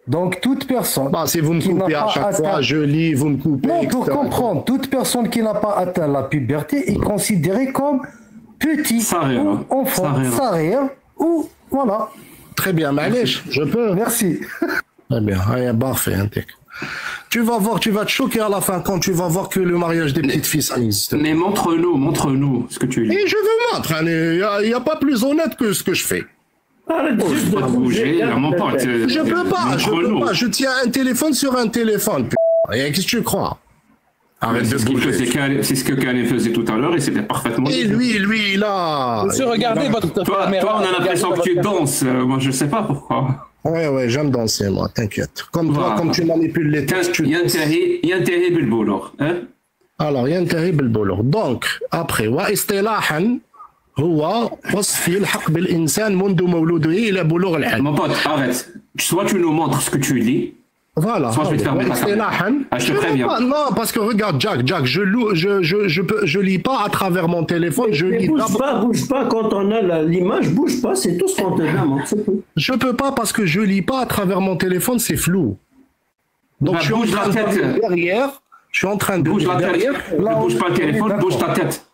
Donc, toute personne. Bah, si vous me coupez à chaque fois, je lis, vous me coupez. Non, pour comprendre, toute personne qui n'a pas atteint la puberté est considérée comme petit ou enfant, sarira, ou voilà. Très bien, Malish, je peux. Merci. Très bien, parfait, tu vas voir, tu vas te choquer à la fin quand tu vas voir que le mariage des petites filles, ça existe. Mais montre-nous ce que tu lis. Et je veux montrer, il n'y a pas plus honnête que ce que je fais. Je peux bouger, mon pote. Je peux pas, je tiens un téléphone sur un téléphone, et qu'est-ce que tu crois? Arrête de bouger. C'est ce que Kané faisait tout à l'heure et c'était parfaitement. Et lui, là. Monsieur, regardez votre. Toi, on a l'impression que tu danses. Moi, je sais pas pourquoi. Ouais, j'aime danser, moi, t'inquiète. Comme toi, comme tu manipules les textes. ينتهي بالبلوغ. Alors, ينتهي بالبلوغ. Donc, après, واصطلاحا هو وصف يلحق بالإنسان منذ مولوده إلى بلوغ الحلم. Mon pote, arrête. Soit tu nous montres ce que tu lis. Voilà. Soit je vais te fermer la caméra. Je te préviens. Non, parce que regarde, Jack, je lis pas à travers mon téléphone. Bouge pas quand on a l'image, bouge pas, c'est tout ce qu'on te demande. Je peux pas parce que je lis pas à travers mon téléphone, c'est flou. Donc je bouge la tête derrière. Je suis en train de bouge la tête. Ne bouge pas le téléphone, bouge ta tête.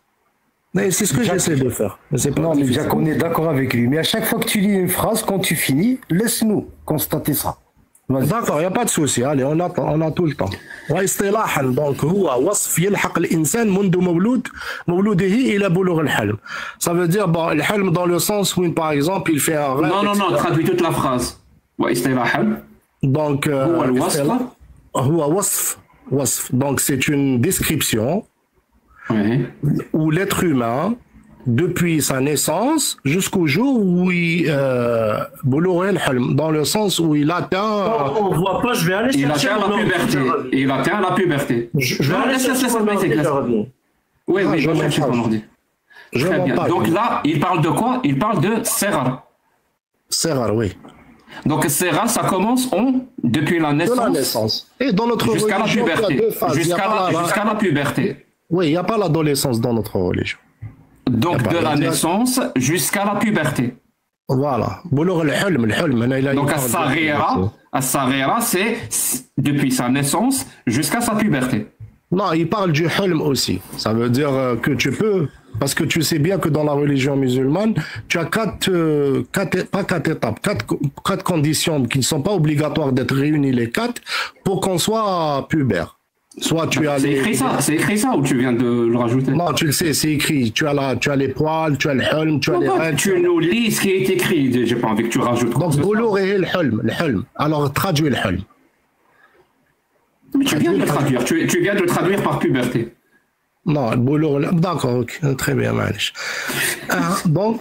Mais c'est ce que j'essaie de faire. Non, mais Jack, on est d'accord avec lui. Mais à chaque fois que tu lis une phrase, quand tu finis, laisse-nous constater ça. D'accord, il n'y a pas de souci. Allez, on a tout le temps. واصطلاحا donc هو وصف يلحق الإنسان منذ مولوده إلى بلوغ الحلم. Ça veut dire bon, le حلم dans le sens où par exemple il fait un rêve. Non, traduis toute la phrase. واصطلاحا. Donc هو وصف. Donc c'est une description où l'être humain depuis sa naissance jusqu'au jour où il dans le sens où il atteint. On voit pas, je vais aller chercher il atteint la puberté. Je vais aller chercher son ordi. Oui, je vais chercher ton ordi. Très bien. Donc là, il parle de quoi? Il parle de Serra. Serra, oui. Donc Serra, ça commence depuis la naissance. De la naissance. Et dans notre jusqu'à la puberté. Jusqu'à la puberté. Oui, il n'y a pas l'adolescence dans notre religion. Donc de la naissance jusqu'à la puberté. Voilà. Donc As-Saghira, c'est depuis sa naissance jusqu'à sa puberté. Non, il parle du hulm aussi. Ça veut dire que tu peux, parce que tu sais bien que dans la religion musulmane, tu as quatre conditions qui ne sont pas obligatoires d'être réunies les quatre pour qu'on soit pubère. Soit tu as c'est écrit ça ou tu viens de le rajouter? Non, tu le sais, c'est écrit. Tu as les poils, tu as le hulm, tu as les règles. Tu nous lis ce qui est écrit, j'ai pas envie que tu rajoutes. Donc, boulour et le hulm. Alors, traduis le hulm. Mais tu viens de le traduire, tu viens de le traduire par puberté. Non, le boulour, d'accord, ok, très bien, معلش. Donc,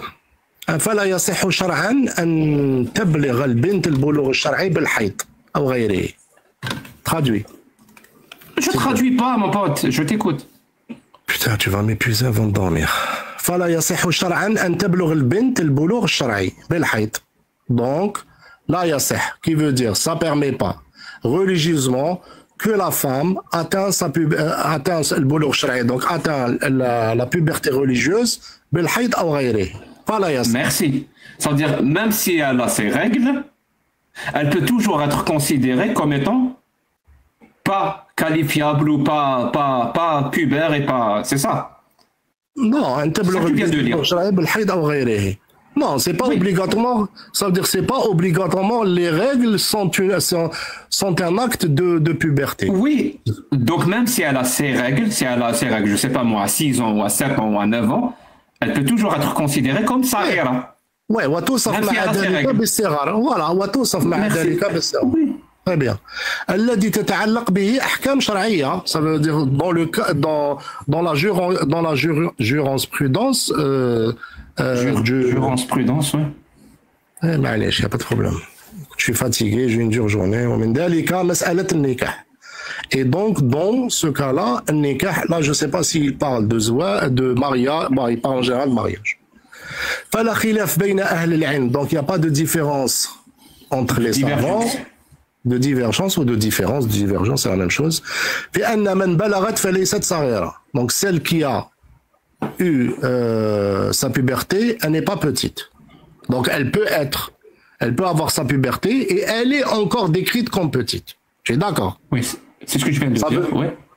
فلا يصح شرعا أن تبلغ البنت البلوغ الشرعي بالحيض أو غيره. Traduis. Je traduis pas, mon pote, je t'écoute. Putain, tu vas m'épuiser avant de dormir. فلا يصح شرعا أن تبلغ البنت البلوغ الشرعي بالحيض. Donc, لا يصح, qui veut dire, ça permet pas, religieusement, que la femme atteint le boulough الشرعي, donc atteint la puberté religieuse بالحيض أو غيره. فلا يصح. Merci. Ça veut dire, même si elle a ses règles, elle peut toujours être considérée comme étant pas qualifiable ou pas pubère et pas... C'est ça? Non, c'est ça que tu viens de dire. Non, c'est pas obligatoirement. Ça veut dire c'est pas obligatoirement les règles sont un acte de puberté. Oui. Donc même si elle a ses règles, je sais pas moi, à 6 ans ou à 7 ans ou à 9 ans, elle peut toujours être considérée comme Saghira. Ouais, وتوصف مع ذلك بالصغر. Voilà, وتوصف مع ذلك بالصغر. Très bien. الذي تتعلق به أحكام شرعية. Ça veut dire dans la jurisprudence. Jurisprudence, oui. معليش, il n'y a pas de problème. Je suis fatigué, j'ai une dure journée. ومن ذلك مسألة النكاح. Et donc, dans ce cas-là, le nikah, là, je ne sais pas s'il parle de mariage, bon, il parle en général de mariage. فلا خلاف بين أهل العلم. Donc, il n'y a pas de différence entre les savants. De divergence ou de différence, c'est la même chose. بأن من بلغت فليست صغيرة. Donc, celle qui a eu sa puberté, elle n'est pas petite. Donc, elle peut avoir sa puberté et elle est encore décrite comme petite. Tu es d'accord? Oui, c'est ce que je viens de dire.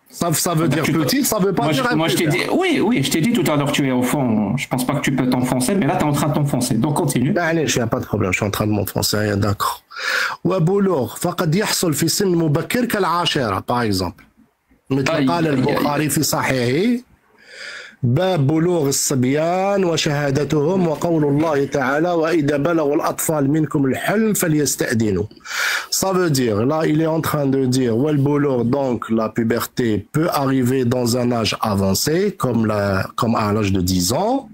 Ça veut dire petite, ça veut pas dire. Moi, je t'ai dit, oui, je t'ai dit tout à l'heure, tu es au fond, je pense pas que tu peux t'enfoncer, mais là, tu es en train de t'enfoncer. Donc, continue. Allez, il n'y a pas de problème, je suis en train de m'enfoncer, d'accord. وبلوغ فقد يحصل في سن مبكر كالعاشرة, par exemple. مثل قال البخاري في صحيحه باب بلوغ الصبيان وشهادتهم وقول الله تعالى وإذا بلغوا الأطفال منكم الحلم فليستأذنوا. Ça veut dire, là il est en train de dire ouais, le boulough, donc la puberté peut arriver dans un âge avancé comme à l'âge de 10 ans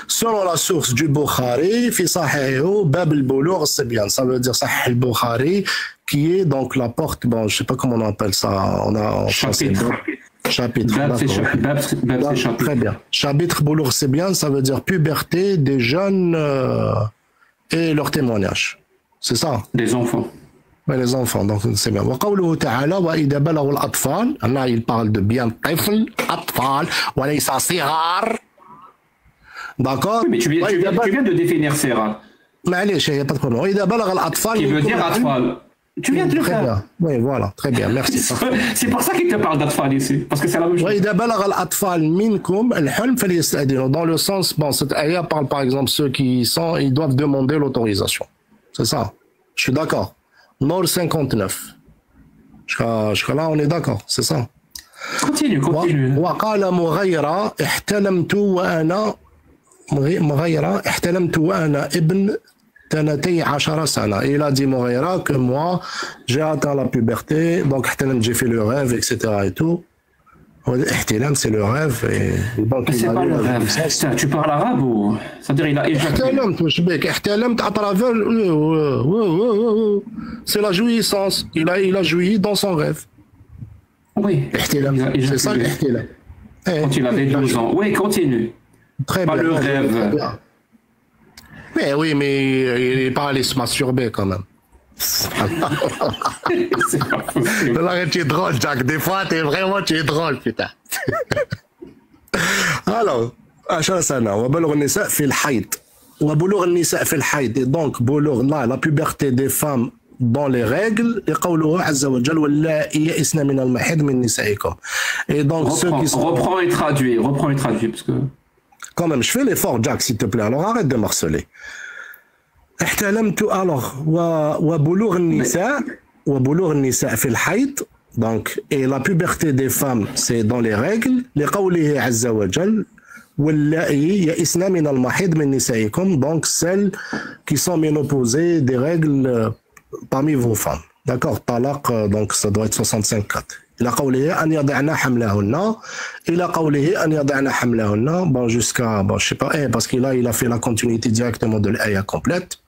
selon la source du Bukhari في صحيحه باب البلوغ الصبيان. Ça veut dire Sahih al-Bukhari qui est donc la porte, bon je sais pas comment on appelle ça, on a en français. Chapitre. Très bien. Chapitre Boulough, c'est bien, ça veut dire puberté des jeunes et leur témoignage. C'est ça? Les enfants. Oui, les enfants, donc c'est bien. وقوله تعالى وإذا بلغوا الأطفال. Là, il parle de bien طفل, أطفال, وليس صغار. D'accord? Mais tu viens de définir صغار. معليش, il n'y a pas de problème. وإذا بلغ الأطفال. Qui veut dire أطفال. Tu viens de le faire. Bien. Oui, voilà, très bien, merci. C'est pour ça qu'il te parle d'atfal ici, parce que c'est la même chose. وإذا بلغ الأطفال منكم الحلم فليستأذنوا. Dans le sens, bon, cette ayah parle par exemple ceux qui sont, ils doivent demander l'autorisation. C'est ça. Je suis d'accord. Nord 59. Jusqu'à là, on est d'accord, c'est ça. Continue. وقال مغيرة احتلمت وأنا ابن 12 سنة. Il a dit Moreira que moi, j'ai atteint la puberté, donc j'ai fait le rêve, etc. et tout. Ihtilam, c'est le rêve. Et donc, c'est pas le rêve. Tu parles arabe ou... C'est-à-dire, il a éjaculé. Ihtilam, à travers... C'est la jouissance. Il a joui dans son rêve. Oui. Ihtilam, c'est ça l'ihtilam. Quand il avait 12 ans. Oui, continue. Très bien. Pas le rêve. Mais oui, mais il n'est pas allé se masturber quand même. Là, tu es drôle, Jack. Des fois, tu es drôle, putain. Alors, 10 سنة وبلغ النساء في الحيض وبلوغ النساء في الحيض دونك بلوغ لا بوبرتي دي فام dans les règles لقوله عز وجل واللائي يئسن من المحيض من نسائكم. Et donc ceux qui sont reprends et traduis parce que quand même je fais l'effort Jack s'il te plaît alors arrête de marceler. احتلمت alors وبلوغ النساء في الحيض donc et la puberté des femmes c'est dans les règles لقوله عز وجل واللائي يئسن من المحيض من نسائكم donc celles qui sont ménopausées des règles parmi vos femmes. D'accord, talaq, donc ça doit être 65-4. إلى قوله أن يضعن حملهن إلى قوله أن يضعن حملهن bon jusqu'à bon je sais pas parce qu'il a fait la continuité directement de l'aya complète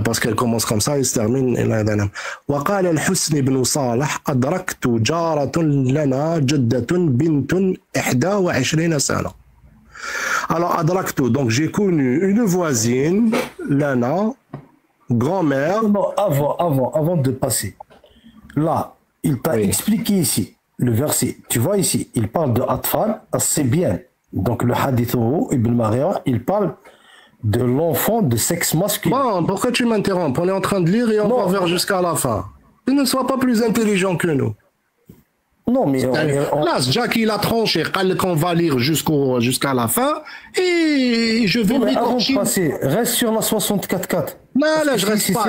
parce qu'elle commence comme ça et se termine إلى وقال الحسن بن صالح أدركت جارة لنا جدة بنت 21 سنة. Alors أدركت donc j'ai connu une voisine Lana grand-mère. Non, avant de passer. Là, il t'a expliqué ici, le verset. Tu vois ici, il parle de Atfal, c'est bien. Donc le hadith Ibn Maria, il parle de l'enfant de sexe masculin. Bon, pourquoi tu m'interromps? On est en train de lire et on va vers jusqu'à la fin. Tu ne sois pas plus intelligent que nous. Non, mais... Là, Jack, il a tranché qu'on va lire jusqu'à la fin et je vais... Avant de passer, reste sur la 64.4. Non, là, je reste pas.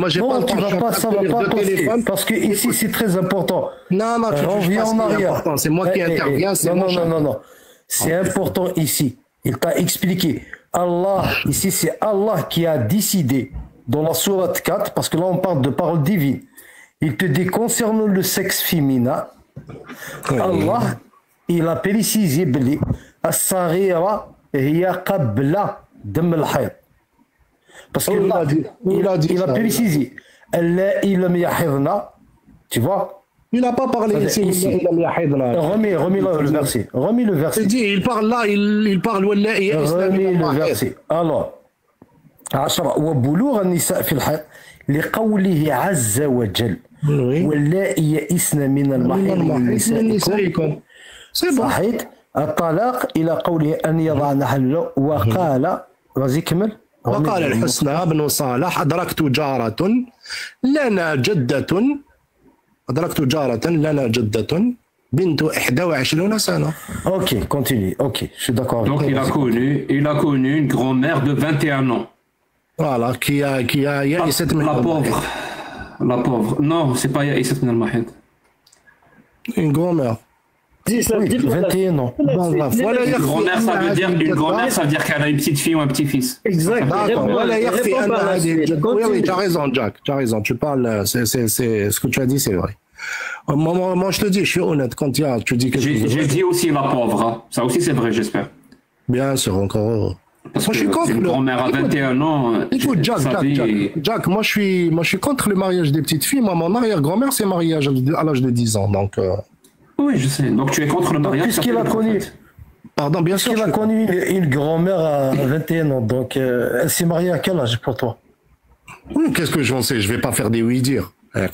Moi, j'ai pas le temps. Ça va pas passer, parce que ici, c'est très important. Non, tu reviens en arrière. C'est moi qui interviens. Non. C'est important ici. Il t'a expliqué. Allah, ici, c'est Allah qui a décidé dans la sourate 4, parce que là, on parle de parole divine. Il te dit concernant le sexe féminin, Allah, il a précisé بلي الصغيرة هي قبل دم الحيض. Parce que là, il a précisé اللائي لم يحضن, tu vois? Il n'a pas parlé ici. Remets le verset. Remets le verset. Il parle là, il parle واللائي remets le verset. Alors, 10 وبلوغ النساء في الحيض لقوله عز وجل واللائي يئسن من المحيض من نسائكم صحيح الطلاق إلى قوله أن يضعن حمله وقال غازي كمل وقال الحسنى بن صالح أدركت جارة لنا جدة بنت 21 سنة. Ok, continue. Ok, je suis d'accord. Donc il a connu une grand-mère de 21 ans. Voilà, qui a la pauvre. Non, c'est pas Yaïsat min al-Mahid. Une grand-mère. 21 ans. Une grand-mère, ça veut dire qu'elle a une petite fille ou un petit-fils. Exact. Oui, tu as raison, Jack. Tu as raison. Tu parles, c'est ce que tu as dit, c'est vrai. Moi, je te dis, je suis honnête. Quand tu dis que j'ai dit aussi la pauvre. Hein. Ça aussi, c'est vrai, j'espère. Bien sûr, encore. Parce moi, je suis contre une grand-mère à 21 ans. Écoute, Jack, moi, je suis contre le mariage des petites filles. Moi, mon arrière-grand-mère s'est mariée à l'âge de 10 ans. Donc, oui, je sais. Donc, tu es contre le mariage. Puisqu'il a connu. Pardon, bien sûr. Puisqu'il a connu une grand-mère à 21 ans. Donc, elle s'est mariée à quel âge pour toi? Oui, qu'est-ce que j'en sais? Je vais pas faire des oui-dire. Mais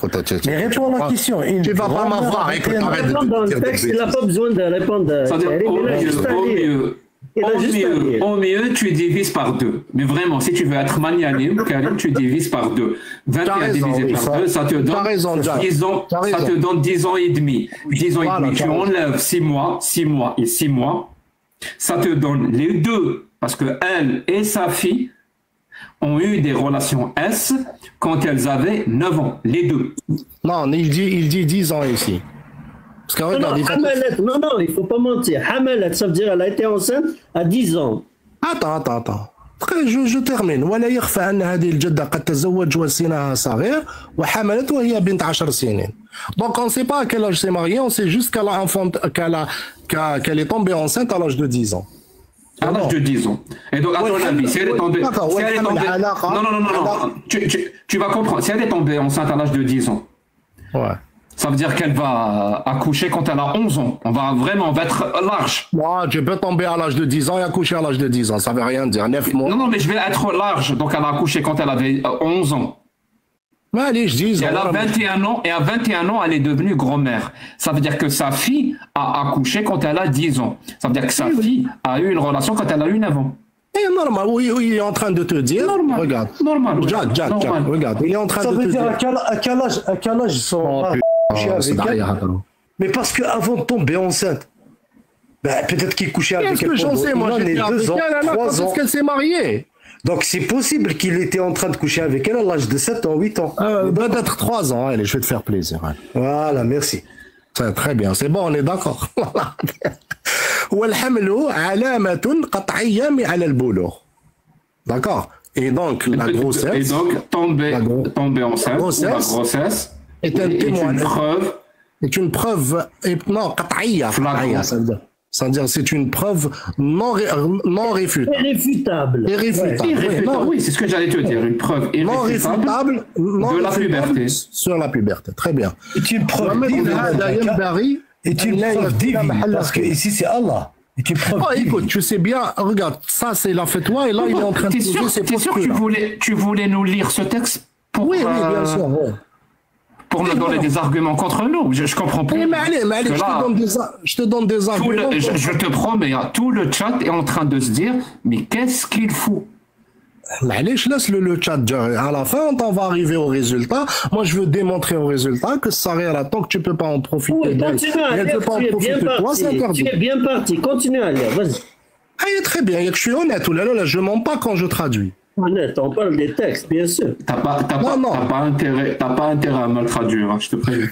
réponds à la question. Tu vas pas m'avoir. Écoute, arrête de texte, il n'a pas besoin de répondre. Au mieux, tu divises par 2. Mais vraiment, si tu veux être magnanime, Karim, tu divises par 2. 21 divisé par 2, ça te donne 10 ans et demi. 10 ans et demi. Tu enlèves 6 mois et 6 mois. Ça te donne les deux. Parce que elle et sa fille ont eu des relations S quand elles avaient 9 ans. Les deux. Non, il dit 10 ans ici. Parce qu'en non, il ne faut pas mentir. Hamalat, ça veut dire qu'elle a été enceinte à 10 ans. Attends. Je termine. ولا يخفى أن هذه الجدة قد تزوج وسنها صغير وحملت وهي بنت 10 سنين. Donc on ne sait pas à quel âge s'est mariée, on sait juste qu'elle est tombée enceinte à l'âge de 10 ans. À l'âge de 10 ans. Et donc, à ton avis, si elle est tombée... Non. Tu vas comprendre. Si elle est tombée enceinte à l'âge de 10 ans, ouais. Ça veut dire qu'elle va accoucher quand elle a 11 ans. On va être large. Moi, tu peux tomber à l'âge de 10 ans et accoucher à l'âge de 10 ans. Ça veut rien dire. 9 mois. Non, mais je vais être large. Donc, elle a accouché quand elle avait 11 ans. Allez, je dis. Elle a 21 ans et à 21 ans, elle est devenue grand-mère. Ça veut dire que sa fille a accouché quand elle a 10 ans. Ça veut dire que sa fille a eu une relation quand elle a eu 9 ans. C'est normal, oui, il est en train de te dire. Normal. Regarde. Normal. Jack, regarde. Il est en train de te dire. Ça veut dire à quel âge ils sont couchés avec elle? Mais parce qu'avant de tomber enceinte, ben, peut-être qu'il couchait avec elle. Qu'est-ce que j'en sais, moi, j'ai 2 ans, 3 ans. Est-ce qu'elle s'est mariée? Donc c'est possible qu'il était en train de coucher avec elle à l'âge de 7 ans, 8 ans. Peut-être 3 ans, allez, je vais te faire plaisir. Allez. Voilà, merci. Très bien, c'est bon, on est d'accord. والحمل علامة قطعية على البلوغ. D'accord. Et donc la grossesse. Et donc tomber enceinte, la grossesse est une preuve. Non, قطعية. Ça veut dire c'est une preuve non réfutable. Irréfutable. Oui, c'est ce que j'allais te dire. Une preuve irréfutable de la puberté. Sur la puberté. Très bien. C'est une preuve divine. C'est une preuve divine. Parce que ici c'est Allah. C'est une preuve divine. Écoute, tu sais bien, regarde, ça c'est la fatwa et là il est en train de poser ses postures. T'es sûr que tu voulais nous lire ce texte pour... Oui, bien sûr. Pour nous donner des arguments contre nous. Je comprends plus. Mais allez, je te donne des arguments. Je te promets, tout le chat est en train de se dire, mais qu'est-ce qu'il fout? Allez, je laisse le chat. À la fin, on va arriver au résultat. Moi, je veux démontrer au résultat que ça arrive à tant que tu ne peux pas en profiter. Oui, continue à lire. Tu es bien parti. Continue à lire. Vas-y. Ah, très bien. Je suis honnête. Je ne mens pas quand je traduis. Honnête, on parle des textes, bien sûr. T'as pas intérêt à me le traduire, hein, je te préviens.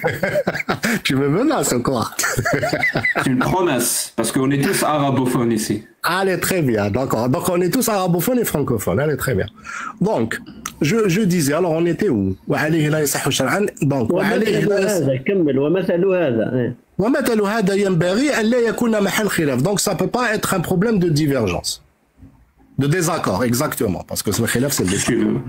Tu me menaces encore. C'est une promesse, parce qu'on est tous arabophones ici. Allez, très bien, d'accord. Donc on est tous arabophones et francophones. Allez, très bien. Donc, je disais, alors on était où? Donc, ومثل هذا ينبغي أن لا يكون محل خلاف. Donc ça peut pas être un problème de divergence. De désaccord, exactement, parce que le khilaf c'est le désaccord.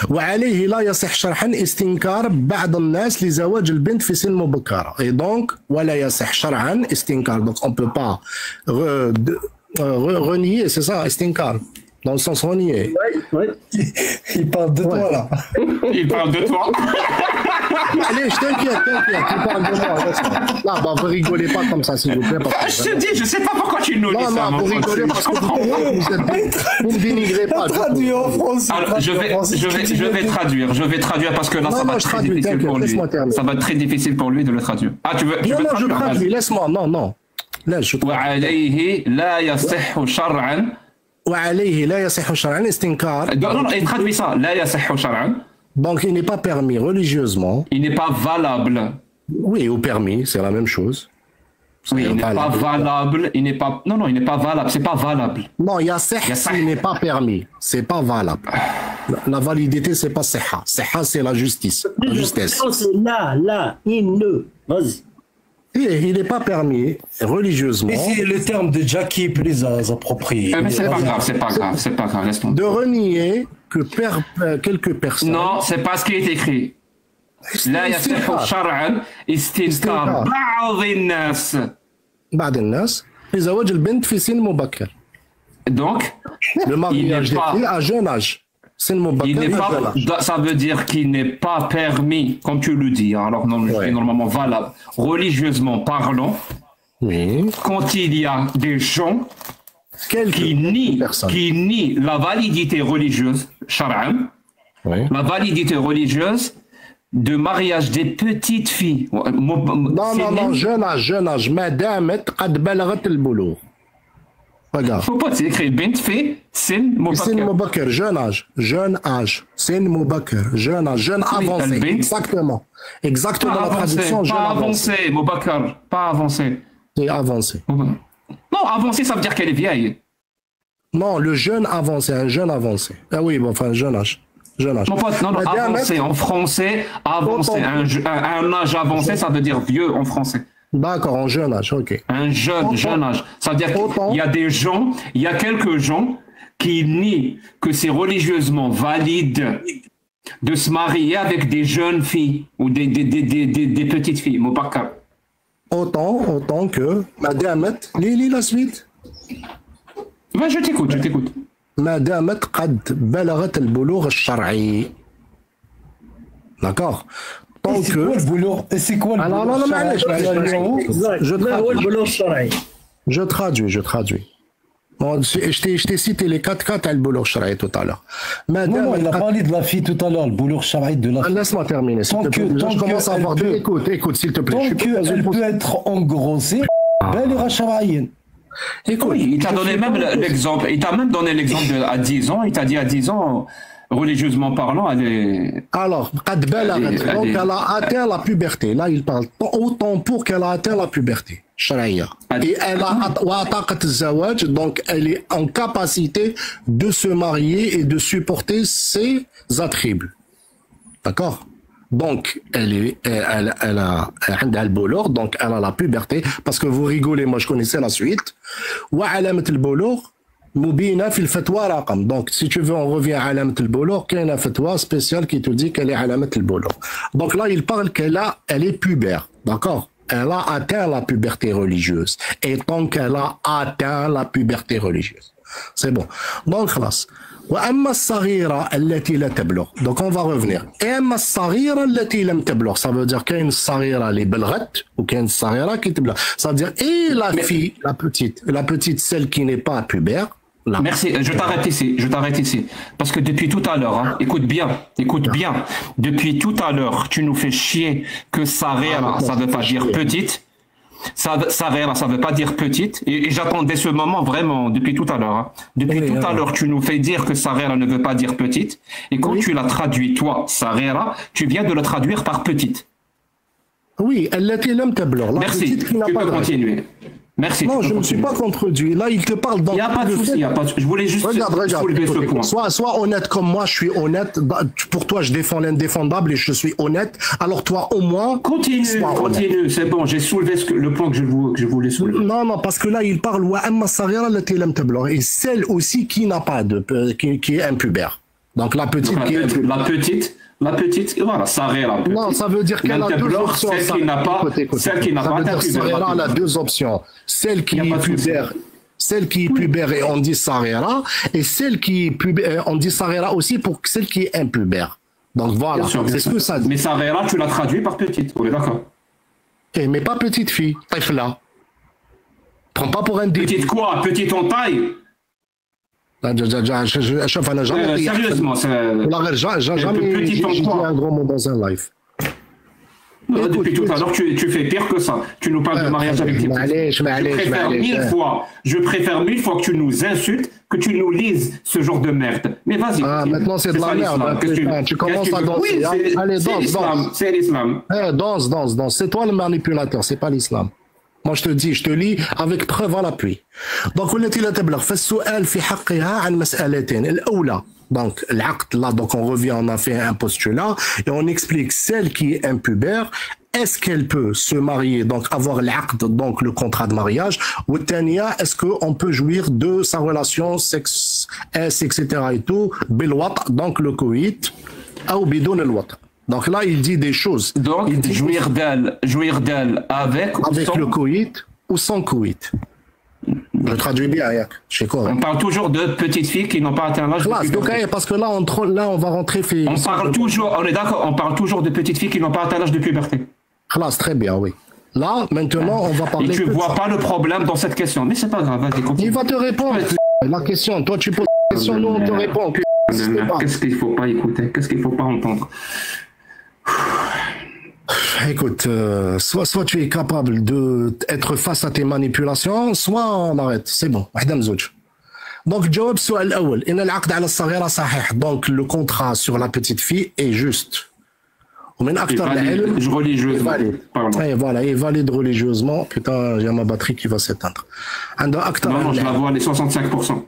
وعليه لا يصح شرحا استنكار بعض الناس لزواج البنت في سن مبكرة. Et donc ولا يصح شرعا استنكار. Donc on peut pas renier, c'est ça, استنكار. Dans le sens renier. Oui. Il parle de toi là. Il parle de toi. Allez, je t'inquiète, tu parles de moi. Là, bah, vous rigolez pas comme ça, s'il vous plaît. Je te dis, je sais pas pourquoi tu nous dis ça. Non, vous rigolez parce que vous me dénigrez pas. Traduis en français. Alors, je vais traduire parce que là, ça va être très difficile pour lui. Ça va être très difficile pour lui de le traduire. Ah, tu veux traduire? Non, je traduis, laisse-moi, non. Là, je traduis. وعليه لا يصح شرعا. وعليه لا يصح شرعا استنكار. Non, il traduit ça. لا يصح شرعا. Donc, il n'est pas permis religieusement. Il n'est pas valable. Oui, ou permis, c'est la même chose. Oui, il n'est pas valable. Il n'est pas. Non, il n'est pas valable. C'est pas valable. Non, il y a il n'est pas permis. C'est pas valable. La validité, c'est pas seha. Seha, c'est la justice. La justesse. C'est là, il ne. Vas-y. Il n'est pas permis religieusement. Mais c'est le terme de Jack qui est plus approprié. Mais c'est pas grave, laisse tomber. De renier que quelques personnes. Non, c'est pas ce qui est écrit. لا يصح شرعا استنكار بعض الناس لزواج البنت في سن مبكر. Donc, le mariage des filles à jeune âge. Ça veut dire qu'il n'est pas permis, comme tu le dis, alors c'est normalement valable, religieusement parlant, quand il y a des gens qui nient la validité religieuse, shar'an, la validité religieuse de mariage des petites filles. Non, jeune âge, madame قد بلغت البلوغ. Regarde. Faut pas écrire bint fi sin mubakir, jeune âge, sin mubakir, jeune avancé. Exactement la traduction. Pas avancé, mubakir, pas avancé. C'est avancé. Non, avancé, ça veut dire qu'elle est vieille. Non, le jeune avancé, un jeune avancé. Ah oui, bon, enfin, jeune âge. Non, avancé en français, avancé, un âge avancé, ça veut dire vieux en français. D'accord, en jeune âge, ok. Un jeune âge. Ça veut dire qu'il y a des gens, il y a quelques gens qui nient que c'est religieusement valide de se marier avec des jeunes filles ou des petites filles. Mubakar. Autant que madame, lis la suite. Ben, je t'écoute. Madame قد بلغت البلوغ الشرعي. D'accord. Tant que... Et c'est quoi le Je traduis. Bon, je t'ai cité les 4 cas, t'as le boulour sharaï tout à l'heure. Non, il a parlé de la fille tout à l'heure, le boulour sharaï de la fille. Laisse-moi terminer. Je commence à avoir des... Écoute, s'il te plaît. Tant qu'elle peut être engrossée, elle ira sharaïen. Écoute, oui, il t'a donné même l'exemple. Il t'a même donné l'exemple à 10 ans. Il t'a dit à 10 ans, religieusement parlant, elle est... Alors, donc elle a atteint la puberté. Là, il parle autant pour qu'elle a atteint la puberté. Sharaïa. Et elle a donc elle est en capacité de se marier et de supporter ses attributs. D'accord? Donc, elle a le boulour, donc elle a la puberté, parce que vous rigolez, moi je connaissais la suite. وعلامة البلوغ مبينة في الفتوى رقم. Donc, si tu veux, on revient à علامة البلوغ, qu'il y a une fatwa spéciale qui te dit qu'elle est علامة البلوغ. Donc là, il parle elle est pubère, d'accord? Elle a atteint la puberté religieuse. Et tant qu'elle a atteint la puberté religieuse. C'est bon. Donc, خلاص. وأما الصغيرة التي لا تبلغ. Donc on va revenir. أما الصغيرة التي لم تبلغ. Ça veut dire كاين الصغيرة اللي بلغت وكاين الصغيرة qui تبلغ. Ça veut dire et la fille, la petite, celle qui n'est pas pubère. Là. Merci, je t'arrête ici. Parce que depuis tout à l'heure, hein, écoute bien. Depuis tout à l'heure, tu nous fais chier que Sarera, ça veut pas dire petite. Sarera, ça veut pas dire petite. Et j'attendais ce moment vraiment depuis tout à l'heure. Hein. Depuis tout à l'heure, tu nous fais dire que Sarera ne veut pas dire petite. Et quand tu l'as traduit, toi, Sarera, tu viens de le traduire par petite. Oui, elle l'a Merci, tu peux continuer. Merci. Non, je ne me suis pas contredit. Là, il te parle dans... Il n'y a pas de souci, je voulais juste soulever ce point. Sois honnête comme moi, je suis honnête. Pour toi, je défends l'indéfendable et je suis honnête. Alors toi, au moins... Continue, c'est bon, j'ai soulevé le point que je voulais soulever. Non, parce que là, il parle... Et celle aussi qui n'a pas qui est impubère. Donc la petite qui est... La petite, voilà, Sarera. Non, ça veut dire qu'elle a deux options. Celle qui n'a pas, Sarera, elle a deux options. Celle qui est pubère et on dit Sarera, et celle qui est pubère, on dit Sarera aussi pour celle qui est impubère. Donc voilà, c'est ce que ça dit. Mais Sarera, tu l'as traduit par petite, on est d'accord. Mais pas petite fille, Taifla. Prends pas pour un début. Petite quoi? Petite en taille? شوف انا jamais dit un gros mot dans un live. Depuis tout à l'heure, tu fais pire que ça. Tu nous parles de mariage avec tes Je préfère 1000 fois que tu nous insultes, que tu nous lises ce genre de merde. Mais vas-y. Maintenant, c'est de la merde. Tu commences à danser. Allez, danse. C'est l'islam. Danse. C'est toi le manipulateur, c'est pas l'islam. Moi, je te lis avec preuve à l'appui. Donc, والتي لا تبلغ فالسؤال في حقها عن مسألتين. الأولى, donc, l'acte, là, donc, on revient, on a fait un postulat, et on explique celle qui est impubère, est-ce qu'elle peut se marier, donc, avoir l'acte, donc, le contrat de mariage, ou الثانية, est-ce qu'on peut jouir de sa relation sexe, etc. et tout, بالوطء, donc, le coït, ou بدون الوطء. Donc là, il dit des choses. Donc, il dit jouir d'elle avec sans... le coït ou sans coït. Je traduis bien, Yak. On parle toujours de petites filles qui n'ont pas atteint l'âge de puberté. Parce que là, on va rentrer... On est d'accord, on parle toujours de petites filles qui n'ont pas atteint l'âge de puberté. Classe, très bien, oui. Là, maintenant, on va parler... Et tu ne vois pas le problème dans cette question. Mais c'est pas grave, vas-y, continue. Il va te répondre. La question, toi, tu poses la question, nous, on te répond. Qu'est-ce qu'il ne faut pas écouter? Qu'est-ce qu'il ne faut pas entendre? Écoute, soit tu es capable d'être face à tes manipulations, soit on arrête. C'est bon. Donc, جواب السؤال الأول. إن العقد على الصغيرة صحيح. Donc, le contrat sur la petite fille est juste. Religieusement. Et voilà, et valide religieusement. Putain, il y a ma batterie qui va s'éteindre. Non, je la vois, elle est 65%.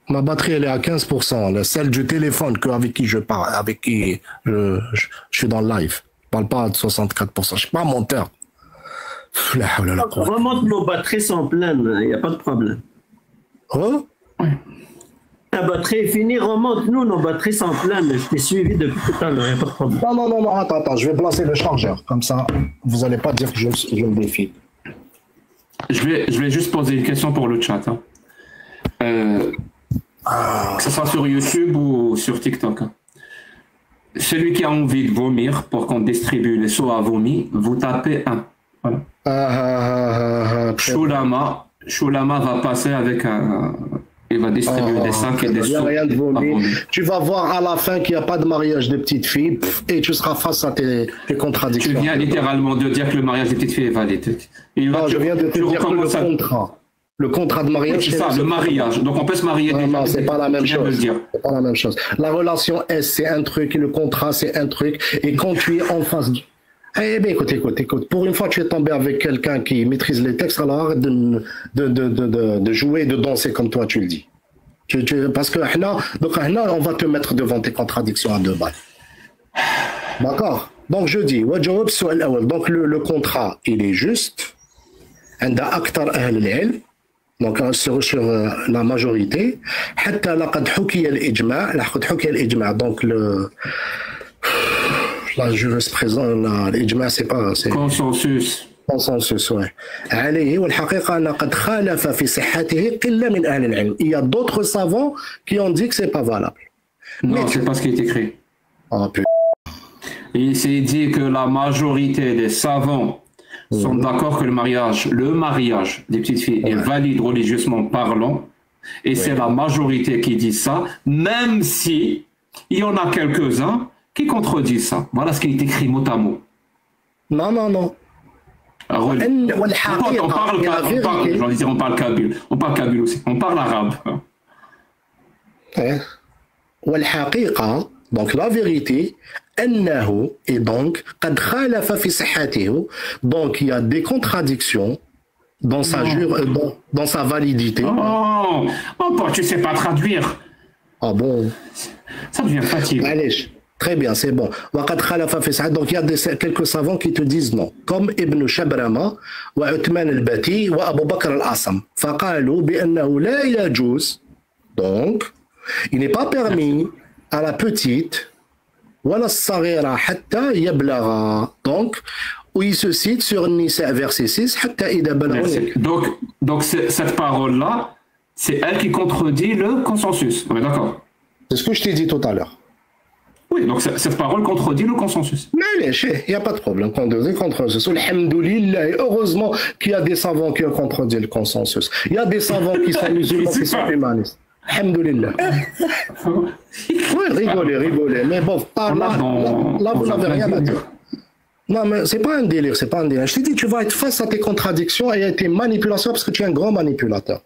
Ma batterie, elle est à 15%. Celle du téléphone avec qui je parle, avec qui je suis dans le live. Je parle pas de 64%. Je suis pas monteur. Remonte, nos batteries sont pleines. Il n'y a pas de problème. Oh? La batterie est finie, remonte. Nous, nos batteries sont pleines. Je t'ai suivi depuis tout à l'heure. Il n'y a pas de problème. Non. Attends. Je vais placer le chargeur. Comme ça, vous n'allez pas dire que je me défie. Je vais juste poser une question pour le chat. Hein. Que ce soit sur YouTube ou sur TikTok. celui qui a envie de vomir pour qu'on distribue les seaux à vomi, vous tapez 1. Voilà. Choulama va passer avec un... Il va distribuer des sacs et des seaux. Rien de vomi. Tu vas voir à la fin qu'il n'y a pas de mariage des petites filles et tu seras face à tes contradictions. Tu viens littéralement de dire que le mariage des petites filles est valide. Non, je viens de te dire que le contrat de mariage, c'est ça, le mariage. Donc on peut se marier. Non, c'est pas la même chose. C'est pas la même chose. La relation S, c'est un truc, et le contrat, c'est un truc. Et quand tu es en face... Eh bien, écoute. Pour une fois, tu es tombé avec quelqu'un qui maîtrise les textes, alors arrête de jouer et de danser comme toi, tu le dis. Parce que on va te mettre devant tes contradictions à 2 balles. D'accord? Donc, je dis, donc le contrat, il est juste. Donc, sur la majorité. Donc, la jurisprudence, l'ijma, c'est pas... Consensus. Consensus, ouais. Il y a d'autres savants qui ont dit que c'est pas valable. Non, c'est pas ce qui est écrit. Oh, putain. Il s'est dit que la majorité des savants sont d'accord que le mariage des petites filles est valide religieusement parlant. Et c'est la majorité qui dit ça, même si il y en a quelques-uns qui contredit ça. Voilà ce qui est écrit mot à mot. Non. On parle kabyle. On parle kabyle aussi. On parle arabe. Donc la vérité, et donc, donc il y a des contradictions dans sa validité. Oh, tu sais pas traduire. Ah bon? Ça devient fatigant. Allez. Très bien, c'est bon. Donc il y a quelques savants qui te disent non, comme Ibn Shabrama, Uthman al-Bati, et Abu Bakr al-Asam. Donc, il n'est pas permis à la petite, donc, où il se cite sur Nisa verset 6, donc cette parole-là, c'est elle qui contredit le consensus. On est d'accord? C'est ce que je t'ai dit tout à l'heure. Oui, donc cette parole contredit le consensus. Mais il n'y a pas de problème. Alhamdoulilah, heureusement qu'il y a des savants qui ont contredit le consensus. Il y a des savants qui sont musulmans, qui sont humanistes. Alhamdoulilah. Oui, rigolez. Mais bon, là vous n'avez rien à dire. Non, mais c'est pas un délire. Je te dis, tu vas être face à tes contradictions et à tes manipulations parce que tu es un grand manipulateur.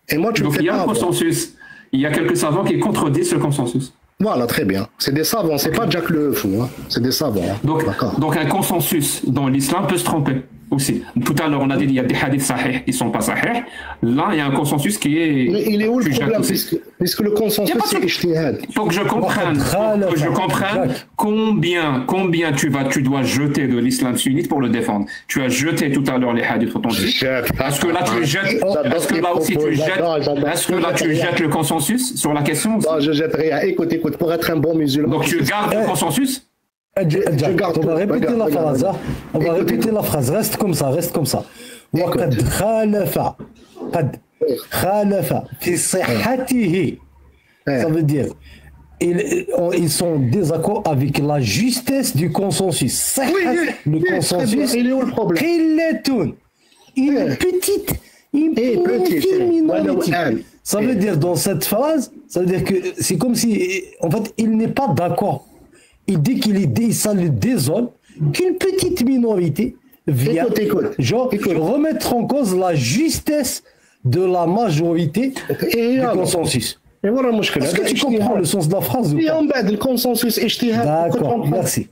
Et moi, donc il y a un consensus. Il y a quelques savants qui contredisent ce consensus. Voilà, très bien. C'est des savants, c'est pas Jack le fou, hein. C'est des savants. Hein. Donc un consensus dans l'islam peut se tromper aussi. Tout à l'heure, on a dit qu'il y a des hadiths sahih, ils sont pas sahih. Là, il y a un consensus qui est... Mais il est où le problème puisque le consensus, c'est ijtihad. Il faut que je comprenne combien tu dois jeter de l'islam sunnite pour le défendre. Tu as jeté tout à l'heure les hadiths authentiques. Est-ce que là, tu jettes... Est-ce que là aussi, tu jettes le consensus sur la question aussi? Non, je jette rien. Écoute, pour être un bon musulman... Donc tu gardes le consensus? On va répéter la phrase. On va répéter la phrase. Reste comme ça. وقد خالف في صحته. Ça veut dire ils sont en désaccord avec la justesse du consensus. Le consensus, il est où le problème? Une petite minorité. Ça veut dire dans cette phrase, ça veut dire que c'est comme si en fait il n'est pas d'accord. Il dit ça le désole qu'une petite minorité vient remettre en cause la justesse de la majorité du consensus. Est-ce que tu comprends le sens de la phrase ou pas? Le consensus ijtihad. D'accord, merci.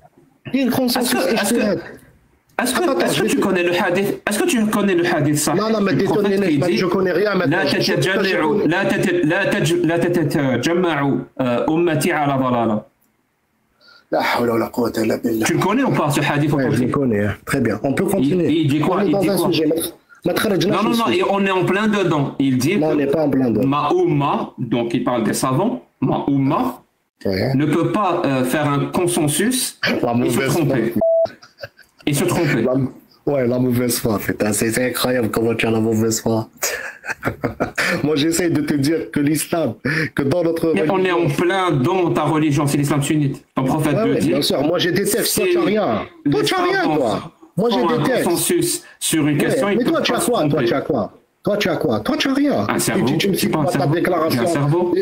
Est-ce que tu connais le hadith? Est-ce que tu connais le hadith ça? Non, mais je connais rien. لا تتجمعوا أمتي على ضلالة. Tu le connais ou pas ce hadith? Oui, je le connais. Très bien. On peut continuer. Il dit quoi? Non, on est en plein dedans. Il dit non, on n'est pas en plein dedans. Ma umma, donc il parle des savants, ma umma ne peut pas faire un consensus et se tromper. Ouais, la mauvaise foi, putain, c'est incroyable comment tu as la mauvaise foi. Moi, j'essaie de te dire que l'islam, que dans notre religion... On est en plein dans ta religion, c'est l'islam sunnite. Ton prophète te dit... Bien sûr, moi j'ai des textes, toi tu n'as rien. Toi tu n'as rien, toi. Moi j'ai des textes. Consensus sur une question... Mais toi tu as quoi? Toi tu as quoi? Toi tu as quoi? Toi tu n'as rien. Un cerveau. Tu me cites pas ta déclaration. Un cerveau.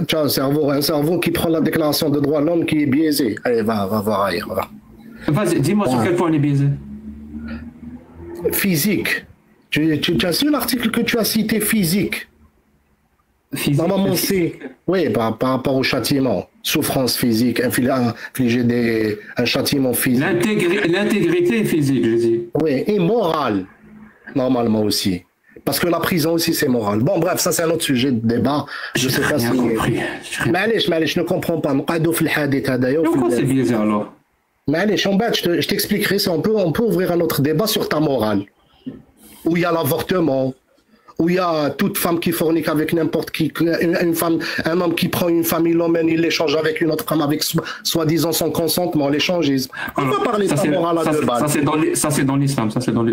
Tu as un cerveau qui prend la déclaration de droits de l'homme qui est biaisé. Allez, va voir ailleurs. Vas-y, dis-moi sur quel point il est biaisé. Physique. Tu as su l'article que tu as cité, physique. Normalement, c'est... Oui, par rapport au châtiment. Souffrance physique, infliger un châtiment physique. L'intégrité physique, je dis. Oui, et morale, normalement aussi. Parce que la prison aussi, c'est moral. Bon, bref, ça, c'est un autre sujet de débat. Je ne sais pas si... Mais je ne comprends pas. Pourquoi c'est biaisé alors? Mais je t'expliquerai si on peut ouvrir un autre débat sur ta morale. Où il y a l'avortement, où il y a toute femme qui fornique avec n'importe qui, un homme qui prend une femme, il l'emmène, il l'échange avec une autre femme avec soi-disant son consentement, l'échangisme. On va parler de ta morale à deux balles. Ça, c'est dans l'islam,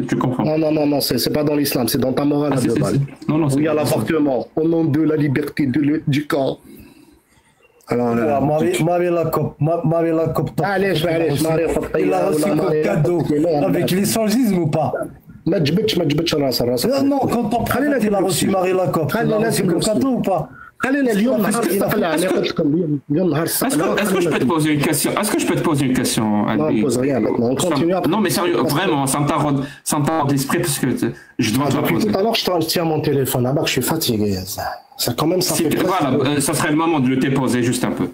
tu comprends? Non, c'est pas dans l'islam, c'est dans ta morale à deux balles. Où il y a l'avortement, au nom de la liberté du corps. Alors, Marie Lacop. Allez, il a reçu comme cadeau avec l'échangisme ou pas? ما تجبدش راسها non, quand on prend il a reçu Marie Lacop, il a reçu comme cadeau ou pas? Est-ce que je peux te poser une question? Non, pose rien maintenant. On continue après. Non, mais sérieux, vraiment, ça me taraude l'esprit parce que je dois te la poser. Tout à l'heure, je tiens mon téléphone. Ah bah, je suis fatigué. Ça quand même, ça fait voilà, ça serait le moment de le déposer juste un peu.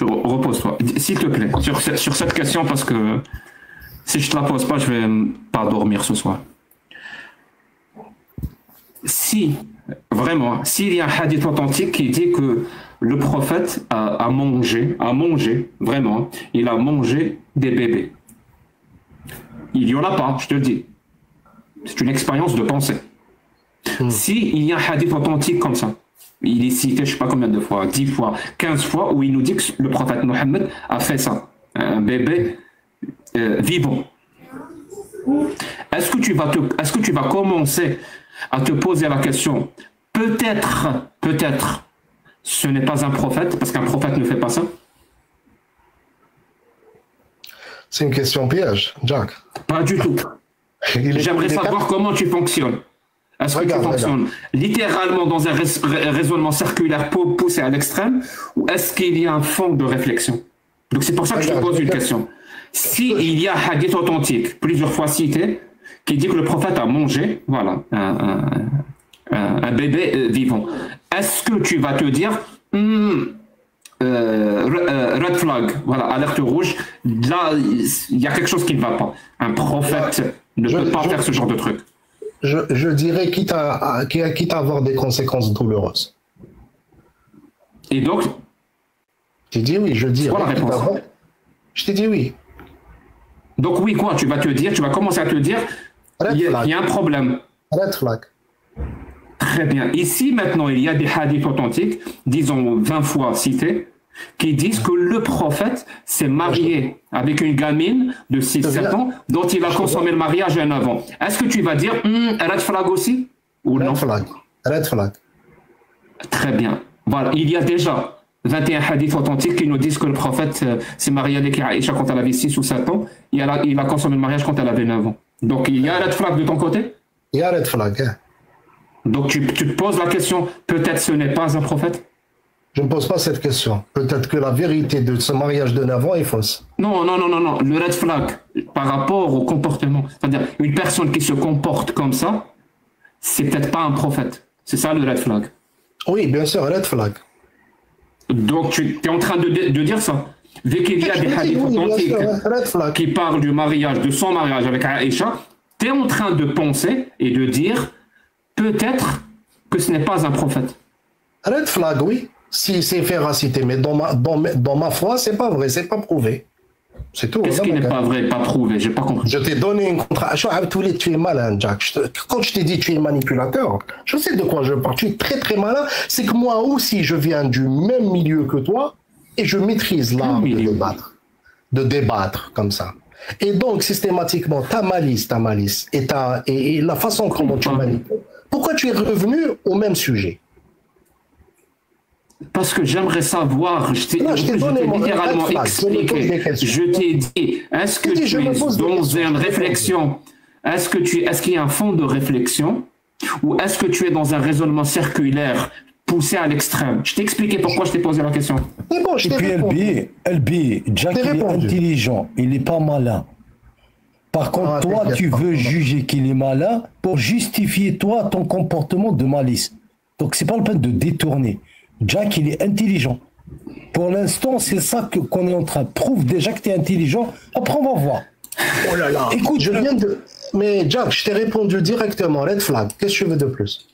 Repose-toi, s'il te plaît, sur cette question parce que si je te la pose pas, je vais pas dormir ce soir. Vraiment, s'il y a un hadith authentique qui dit que le prophète a mangé, vraiment, il a mangé des bébés. Il n'y en a pas, je te le dis. C'est une expérience de pensée. S'il y a un hadith authentique comme ça, il est cité, je ne sais pas combien de fois, 10 fois, 15 fois, où il nous dit que le prophète Mohammed a fait ça. Un bébé vivant. Est-ce que tu vas commencer à te poser la question, peut-être, ce n'est pas un prophète, parce qu'un prophète ne fait pas ça? C'est une question piège, Jack. Pas du tout. J'aimerais savoir comment tu fonctionnes. Est-ce que tu fonctionnes littéralement dans un raisonnement circulaire poussé à l'extrême, ou est-ce qu'il y a un fond de réflexion? Donc c'est pour ça que je te pose une question. S'il y a un hadith authentique, plusieurs fois cité, qui dit que le prophète a mangé, voilà, un bébé vivant, est-ce que tu vas te dire, red flag, voilà, alerte rouge, là, il y a quelque chose qui ne va pas. Un prophète ne peut pas faire ce genre de truc. Je dirais quitte à avoir des conséquences douloureuses. Et donc, tu dis oui, je dis. C'est quoi la réponse? Je t'ai dit oui. Donc oui, quoi, tu vas commencer à te dire, il y a un problème. Red flag. Très bien. Ici, maintenant, il y a des hadiths authentiques, disons 20 fois cités, qui disent que le prophète s'est marié avec une gamine de 6-7 ans dont il a consommé le mariage un avant. Est-ce que tu vas dire red flag aussi ou non? Red flag. Très bien. Voilà, il y a déjà 21 hadiths authentiques qui nous disent que le prophète s'est marié avec Aïcha quand elle avait 6 ou 7 ans. Il a consommé le mariage quand elle avait 9 ans. Donc il y a red flag de ton côté? Il y a red flag, hein. Donc tu te poses la question, peut-être ce n'est pas un prophète? Je ne pose pas cette question. Peut-être que la vérité de ce mariage de 9 ans est fausse. Non. Le red flag par rapport au comportement. C'est-à-dire, une personne qui se comporte comme ça, c'est peut-être pas un prophète. C'est ça le red flag. Oui, bien sûr, red flag. Donc tu es en train de dire ça. Vu qu'il y a des hadiths authentiques qui parlent du mariage, de son mariage avec Aïcha, tu es en train de penser et de dire peut-être que ce n'est pas un prophète. Red flag, oui. Si c'est véracité, mais dans ma foi, c'est pas vrai, c'est pas prouvé. C'est tout. Qu'est-ce qui n'est pas vrai, pas prouvé? J'ai pas compris. Je t'ai donné une contradiction. Tu es malin, Jack. Quand je t'ai dit tu es manipulateur, je sais de quoi je parle. Tu es très très malin. C'est que moi aussi, je viens du même milieu que toi et je maîtrise l'art de débattre comme ça. Et donc, systématiquement, ta malice, et la façon comment tu manipules, pourquoi tu es revenu au même sujet? Parce que j'aimerais savoir, je t'ai littéralement expliqué, je t'ai dit, est-ce que tu es dans une réflexion, est-ce qu'il y a un fond de réflexion, ou est-ce que tu es dans un raisonnement circulaire poussé à l'extrême? Je t'ai expliqué pourquoi je t'ai posé la question. Mais bon, et puis LB, Jack il est intelligent, il n'est pas malin. Par contre, toi, tu veux juger qu'il est malin pour justifier toi ton comportement de malice. Donc c'est pas le peine de détourner. Jack, il est intelligent. Pour l'instant, c'est ça qu'on est en train de prouver. Déjà que tu es intelligent, après on va voir. Oh là là. Écoute, je viens de... Mais Jack, je t'ai répondu directement, red flag. Qu'est-ce que tu veux de plus?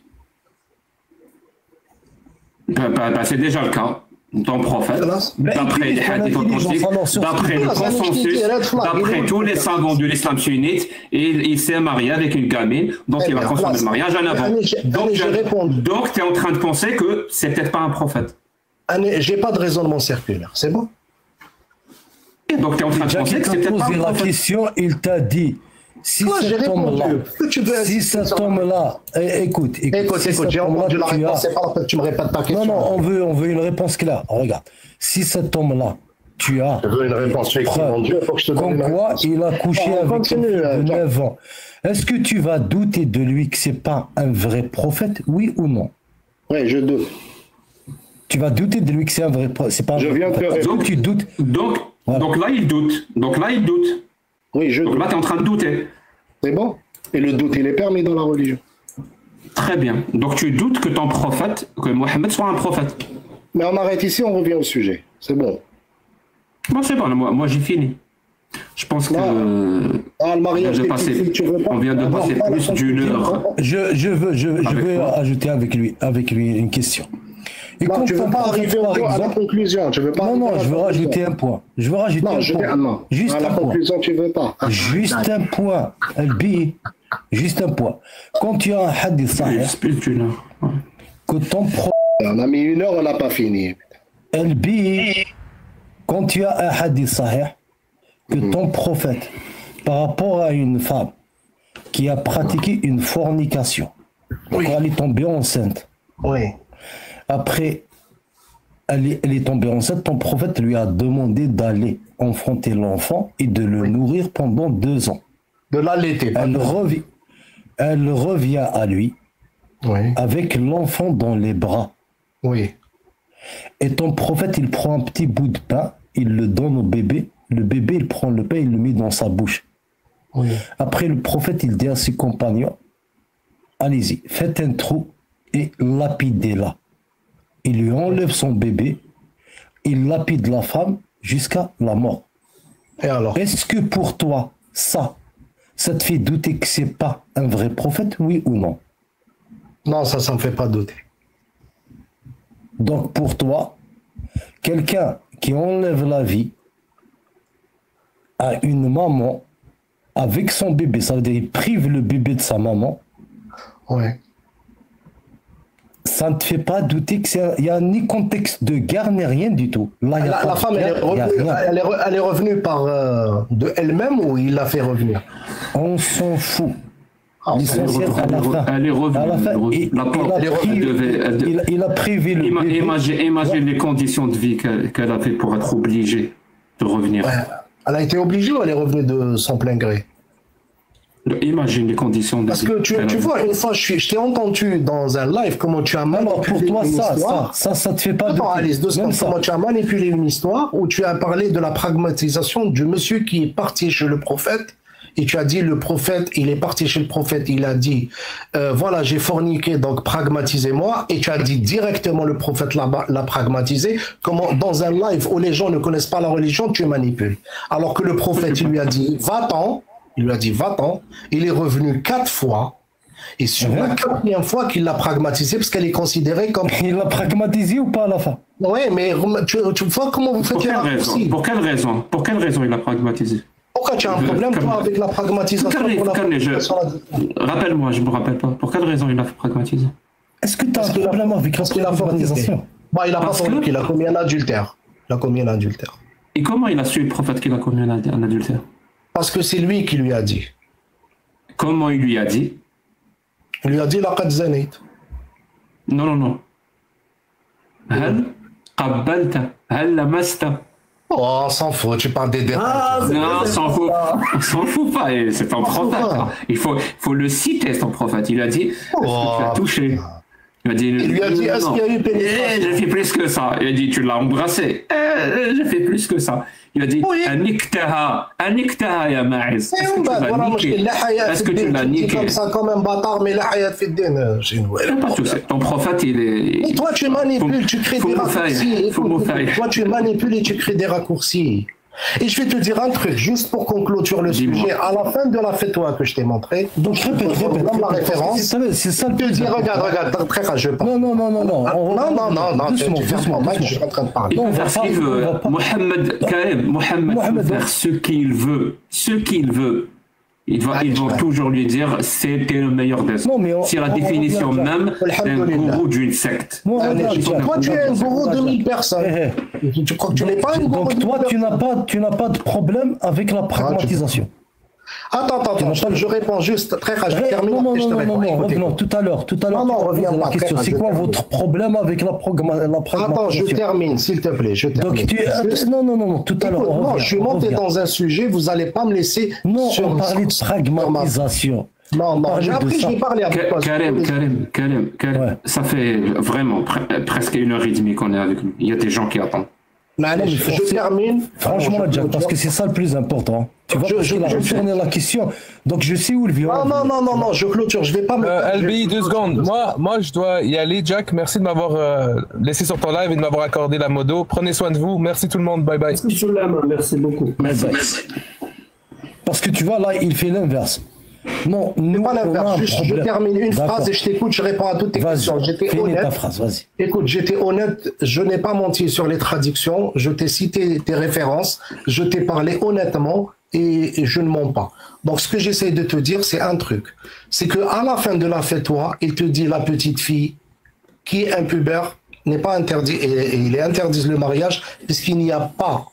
C'est déjà le cas. Ton prophète, d'après les hadiths authentiques, d'après le consensus, d'après tous les savants de l'islam sunnite, il s'est marié avec une gamine, donc il va consommer le mariage en avant. Donc tu es en train de penser que c'est peut-être pas un prophète. J'ai pas de raisonnement circulaire, c'est bon? Et donc tu es en train de penser que c'est peut-être pas un prophète. La question, il t'a dit. Si cet homme-là, écoute, j'ai entendu la réponse, c'est pas que tu me répètes ta question. Non, on veut une réponse claire. Regarde, si cet homme-là, tu as une réponse preuve, comme quoi il a couché avec une fille de 9 ans, est-ce que tu vas douter de lui que c'est pas un vrai prophète, oui ou non? Oui, je doute. Tu vas douter de lui que c'est un vrai prophète, c'est pas un vrai prophète. Donc tu doutes. Donc là il doute. Oui, donc là, tu es en train de douter. C'est bon. Et le doute, il est permis dans la religion. Très bien. Donc tu doutes que ton prophète, que Mohammed soit un prophète. Mais on arrête ici, on revient au sujet. C'est bon. Bon, c'est bon. Moi j'ai fini. Je pense que... le mariage, on vient de passer plus d'une heure. Je veux ajouter avec lui une question. Et non, tu ne veux pas arriver à la conclusion. Tu veux pas non, je veux rajouter un point. Juste la conclusion, tu ne veux pas. Juste un point. Albi, juste un point. Quand tu as un hadith sahih, que ton on a mis une heure, on n'a pas fini. Albi, quand tu as un hadith sahih, que ton prophète, par rapport à une femme qui a pratiqué une fornication, quand elle est tombée enceinte, après, elle est tombée enceinte, ton prophète lui a demandé d'aller enfanter l'enfant et de le nourrir pendant 2 ans. De l'allaiter. Elle revient à lui avec l'enfant dans les bras. Oui. Et ton prophète, il prend un petit bout de pain, il le donne au bébé. Le bébé, il prend le pain, il le met dans sa bouche. Oui. Après, le prophète, il dit à ses compagnons, allez-y, faites un trou et lapidez-la. Il lui enlève son bébé, il lapide la femme jusqu'à la mort. Et alors? Est-ce que pour toi, ça te fait douter que c'est pas un vrai prophète, oui ou non? Non, ça me fait pas douter. Donc pour toi, quelqu'un qui enlève la vie à une maman avec son bébé, ça veut dire qu'il prive le bébé de sa maman. Ouais. Ça ne te fait pas douter qu'il n'y a ni contexte de guerre ni rien du tout. Là, la femme, elle est revenue par de elle-même ou il l'a fait revenir? On s'en fout. L'essentiel à la fin. Elle est revenue. Il a privé le bébé. Imagine les conditions de vie qu'elle a fait pour être obligée de revenir. Elle a été obligée ou elle est revenue de son plein gré? Imagine les conditions de vie. Parce que tu vois, une fois, je t'ai entendu dans un live comment tu as manipulé pour toi, une histoire. Ça te fait pas comment tu as manipulé une histoire où tu as parlé de la pragmatisation du monsieur qui est parti chez le prophète et tu as dit le prophète, il est parti chez le prophète, il a dit voilà, j'ai forniqué, donc pragmatisez-moi, et tu as dit directement le prophète l'a pragmatisé. Comment dans un live où les gens ne connaissent pas la religion, tu manipules. Alors que le prophète, il lui a dit va-t'en. Il lui a dit va-t'en. Il est revenu 4 fois. Et sur la 4e fois qu'il l'a pragmatisé, parce qu'elle est considérée comme... Il l'a pragmatisé ou pas à la fin? Oui, mais tu vois comment vous faites Pour quelle raison il l'a pragmatisé? Pourquoi tu as un problème toi, avec la pragmatisation? Rappelle-moi, je ne me rappelle pas. Pour quelle raison il l'a pragmatisé? Est-ce que tu as un problème avec la pragmatisation? Il n'a pas forniqué, il a commis un adultère. Et comment il a su le prophète qu'il a commis un adultère? Parce que c'est lui qui lui a dit. Comment il lui a dit? Il lui a dit laqad zanayt. Non, non, non. Hal qabbalta, hal lamasta. Oh, on s'en fout, tu parles des détails. Non, on s'en fout. On s'en fout pas, c'est ton prophète. Il faut le citer, ton prophète. Il a dit, est-ce que tu as touché? Il lui a dit, est-ce qu'il y a eu pénétration? J'ai fait plus que ça. Il a dit, tu l'as embrassé. J'ai fait plus que ça. Il a dit, Aniktaha, ya Maïs. Est-ce que tu l'as niqué? Comme ça, comme un bâtard, mais la hayat fi din. Ton prophète, il est. Et toi, tu manipules, tu crées des raccourcis. Toi, tu manipules et tu crées des raccourcis. Et je vais te dire un truc, juste pour qu'on clôture le sujet, à la fin de la fatwa que je t'ai montré, donc répète la référence. C'est ça le plus. Regarde, très rare, je parle. Non, doucement, je suis en train de parler. Il peut faire ce qu'il veut. Mohamed peut faire ce qu'il veut. Ils vont toujours lui dire c'était le meilleur des hommes. C'est la définition même d'un gourou d'une secte. Toi, tu es un gourou de 1000 personnes. Tu crois que tu n'es pas un gourou? Donc toi, tu n'as pas de problème avec la pragmatisation. Attends, je réponds juste. Très rare, je termine. Non, tout à l'heure. Non, reviens pas. C'est quoi votre problème avec la pragmatisation? Attends, je termine, s'il te plaît. Non, tout à l'heure. Non, je suis monté dans un sujet, vous n'allez pas me laisser. Non, on parlait de pragmatisation. Non, après je vais parler avec toi. Karim, ça fait vraiment presque 1h30 qu'on est avec lui. Il y a des gens qui attendent. Je termine. Franchement, Jack, parce que c'est ça le plus important. Tu vois, je tourner la question. Donc, je sais où le vient. Non, je clôture. Je vais pas me. LBI, 2 secondes. Moi, je dois y aller, Jack. Merci de m'avoir laissé sur ton live et de m'avoir accordé la modo. Prenez soin de vous. Merci tout le monde. Bye bye. Merci beaucoup. Merci. Parce que tu vois, là, il fait l'inverse. Non, nous, pas l'inverse. Je termine une phrase et je t'écoute, je réponds à toutes tes questions. J'étais honnête. Ta phrase, vas-y. Écoute, j'étais honnête, je n'ai pas menti sur les traductions, je t'ai cité tes références, je t'ai parlé honnêtement et je ne mens pas. Donc, ce que j'essaie de te dire, c'est un truc. C'est qu'à la fin de la fatwa, il te dit la petite fille qui est impubère n'est pas interdit, et il est interdit le mariage puisqu'il n'y a pas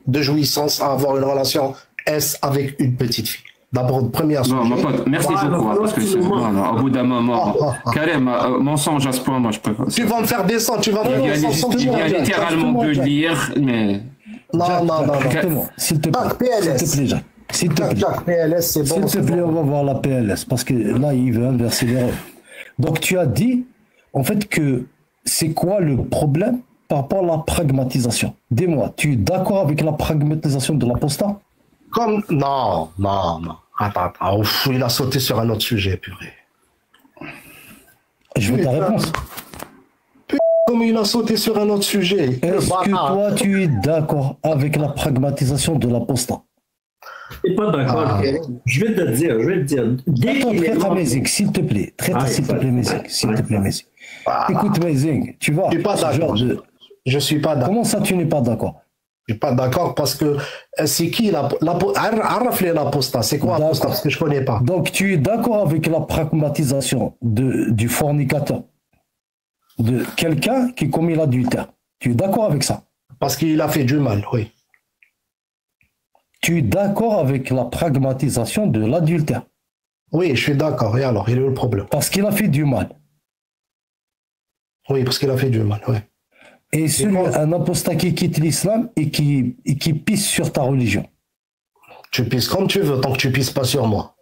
de jouissance à avoir une relation S avec une petite fille. D'abord, première chose. Non, mon pote, merci beaucoup. Parce que au bout d'un moment, Karim, mensonge à ce point, moi je peux pas. Tu vas me faire descendre, tu vas me faire descendre. Il y a littéralement de lire, mais. Non. S'il te plaît, Jacques. S'il te plaît. Jacques, PLS, c'est bon. S'il te plaît, on va voir la PLS, parce que là, il veut inverser les rôles. Donc, tu as dit, en fait, que c'est quoi le problème par rapport à la pragmatisation? Dis-moi, tu es d'accord avec la pragmatisation de l'apostat? Non. Attends. Il a sauté sur un autre sujet, purée. Je veux ta réponse. Comme il a sauté sur un autre sujet. Est-ce que toi, tu es d'accord avec la pragmatisation de l'apostat? Je ne suis pas d'accord. Je vais te dire. Attends, traite à Mézing, s'il te plaît. S'il te plaît, Mézing. Écoute, Mézing, tu vois. Je suis pas d'accord. Comment ça, tu n'es pas d'accord? Je suis pas d'accord parce que c'est qui l'apostat? C'est quoi l'apostat? Parce que je connais pas. Donc tu es d'accord avec la pragmatisation du fornicateur, de quelqu'un qui commet l'adultère? Tu es d'accord avec ça? Parce qu'il a fait du mal, oui. Tu es d'accord avec la pragmatisation de l'adultère? Oui, je suis d'accord. Et alors, il est où le problème? Parce qu'il a fait du mal. Oui, parce qu'il a fait du mal, oui. Et un apostat qui quitte l'islam et qui pisse sur ta religion. Tu pisses comme tu veux, tant que tu pisses pas sur moi.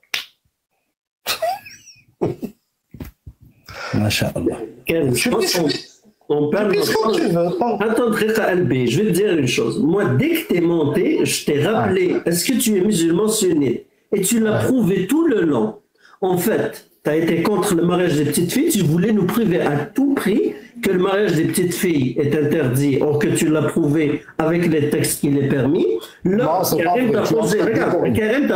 Masha'Allah. On parle de... Attends, très LB, je vais te dire une chose. Moi, dès que tu es monté, je t'ai rappelé, est-ce que tu es musulman sunnite? Et tu l'as prouvé tout le long. En fait, tu as été contre le mariage des petites filles, tu voulais nous priver à tout prix que le mariage des petites filles est interdit, or que tu l'as prouvé avec les textes qu'il est permis. Là, Karim t'a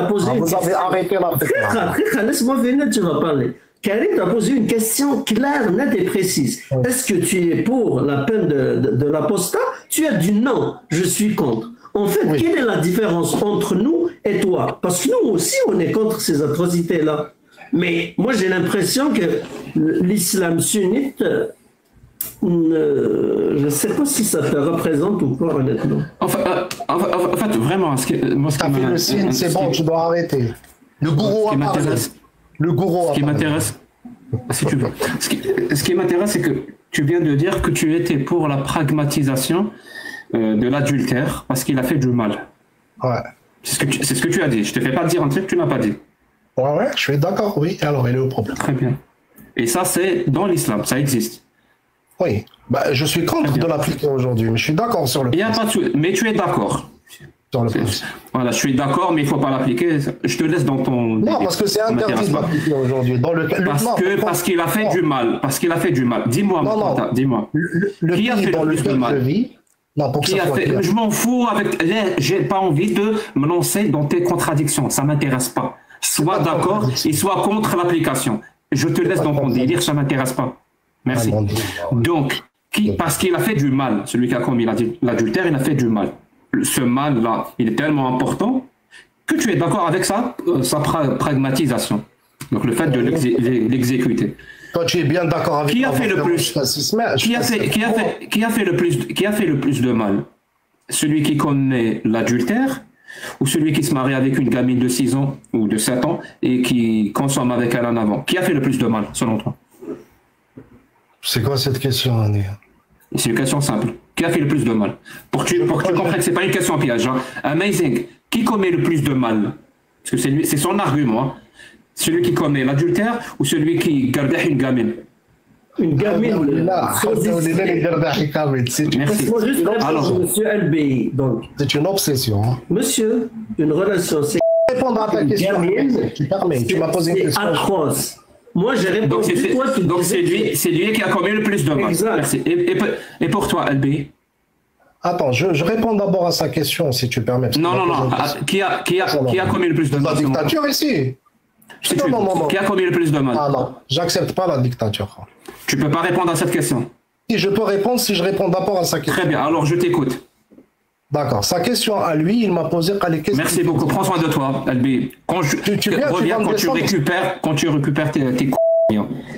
posé, vous avez arrêté la laisse-moi venir, tu vas parler. Karim t'a posé une question claire, nette et précise. Est-ce que tu es pour la peine de l'apostat? Tu as dit non, je suis contre. En fait, quelle est la différence entre nous et toi? Parce que nous aussi, on est contre ces atrocités-là. Mais moi, j'ai l'impression que l'islam sunnite, je ne sais pas si ça te représente ou pas, honnêtement. Enfin, En fait, vraiment, t'as fait le signe, c'est bon, tu dois arrêter. Le gourou a parlé. Le gourou a parlé. Ce qui m'intéresse, si tu veux, ce qui m'intéresse, c'est que tu viens de dire que tu étais pour la pragmatisation de l'adultère parce qu'il a fait du mal. Ouais. C'est ce que tu as dit. Je te fais pas dire un truc que tu n'as pas dit. Ouais, je suis d'accord, oui. Alors, il est au problème. Très bien. Et ça, c'est dans l'islam, ça existe. Oui. Bah, je suis contre de l'appliquer aujourd'hui, mais je suis d'accord sur le. Il y a pas de... Mais tu es d'accord. Sur le voilà, je suis d'accord, mais il ne faut pas l'appliquer. Je te laisse dans ton. Non, parce que c'est interdit de l'appliquer aujourd'hui. Parce qu'il a fait du mal. Parce qu'il a fait du mal. Dis-moi, dis-moi. Qui a fait le plus de mal? Je m'en fous avec. J'ai pas envie de me lancer dans tes contradictions. Ça m'intéresse pas. Sois d'accord et sois contre l'application. Je te laisse dans ton délire, ça m'intéresse pas. Merci. Donc, parce qu'il a fait du mal, celui qui a commis l'adultère, il a fait du mal. Ce mal-là, il est tellement important que tu es d'accord avec sa pragmatisation. Donc, le fait de l'exécuter. Toi, tu es bien d'accord avec qui a fait le plus qui a fait le plus de mal? Celui qui commet l'adultère ou celui qui se marie avec une gamine de 6 ans ou de 7 ans et qui consomme avec elle en avant? Qui a fait le plus de mal, selon toi? C'est quoi cette question, Andy? C'est une question simple. Qui a fait le plus de mal? Pour que tu comprennes que ce n'est pas une question piège. Hein. Amazing. Qui commet le plus de mal? Parce que c'est son argument. Hein. Celui qui commet l'adultère ou celui qui garde une gamine? Une gamine. Merci. Alors, monsieur LBI, donc. C'est une obsession. Hein. Monsieur, une relation, c'est. Répondre à ta question. Tu m'as posé une question. Atroce. Moi, j'ai répondu. Donc, c'est lui qui a commis le plus de mal. Exact. Merci. Et pour toi, LBI? Attends, je réponds d'abord à sa question, si tu permets. Non. Qui a commis le plus de mal? La dictature ici. Non. Qui a commis le plus de mal? Ah non, j'accepte pas la dictature. Tu peux pas répondre à cette question. Si je peux répondre, si je réponds d'abord à sa question. Très bien, alors je t'écoute. D'accord, sa question à lui, il m'a posé les questions. Merci beaucoup, prends soin de toi, Albi. Quand tu récupères tes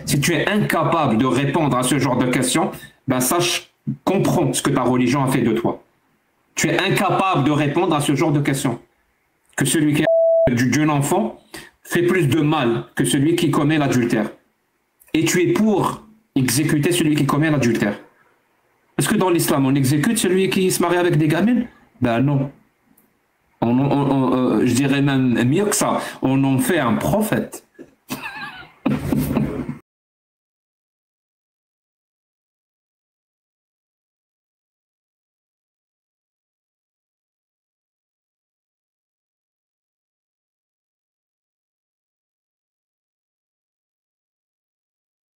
si tu es incapable de répondre à ce genre de questions, ben sache, comprends ce que ta religion a fait de toi. Tu es incapable de répondre à ce genre de questions. Que celui qui est du jeune enfant fait plus de mal que celui qui commet l'adultère. Et tu es pour exécuter celui qui commet l'adultère. Est-ce que dans l'islam, on exécute celui qui se marie avec des gamines? Ben non. Je dirais même mieux que ça. On en fait un prophète.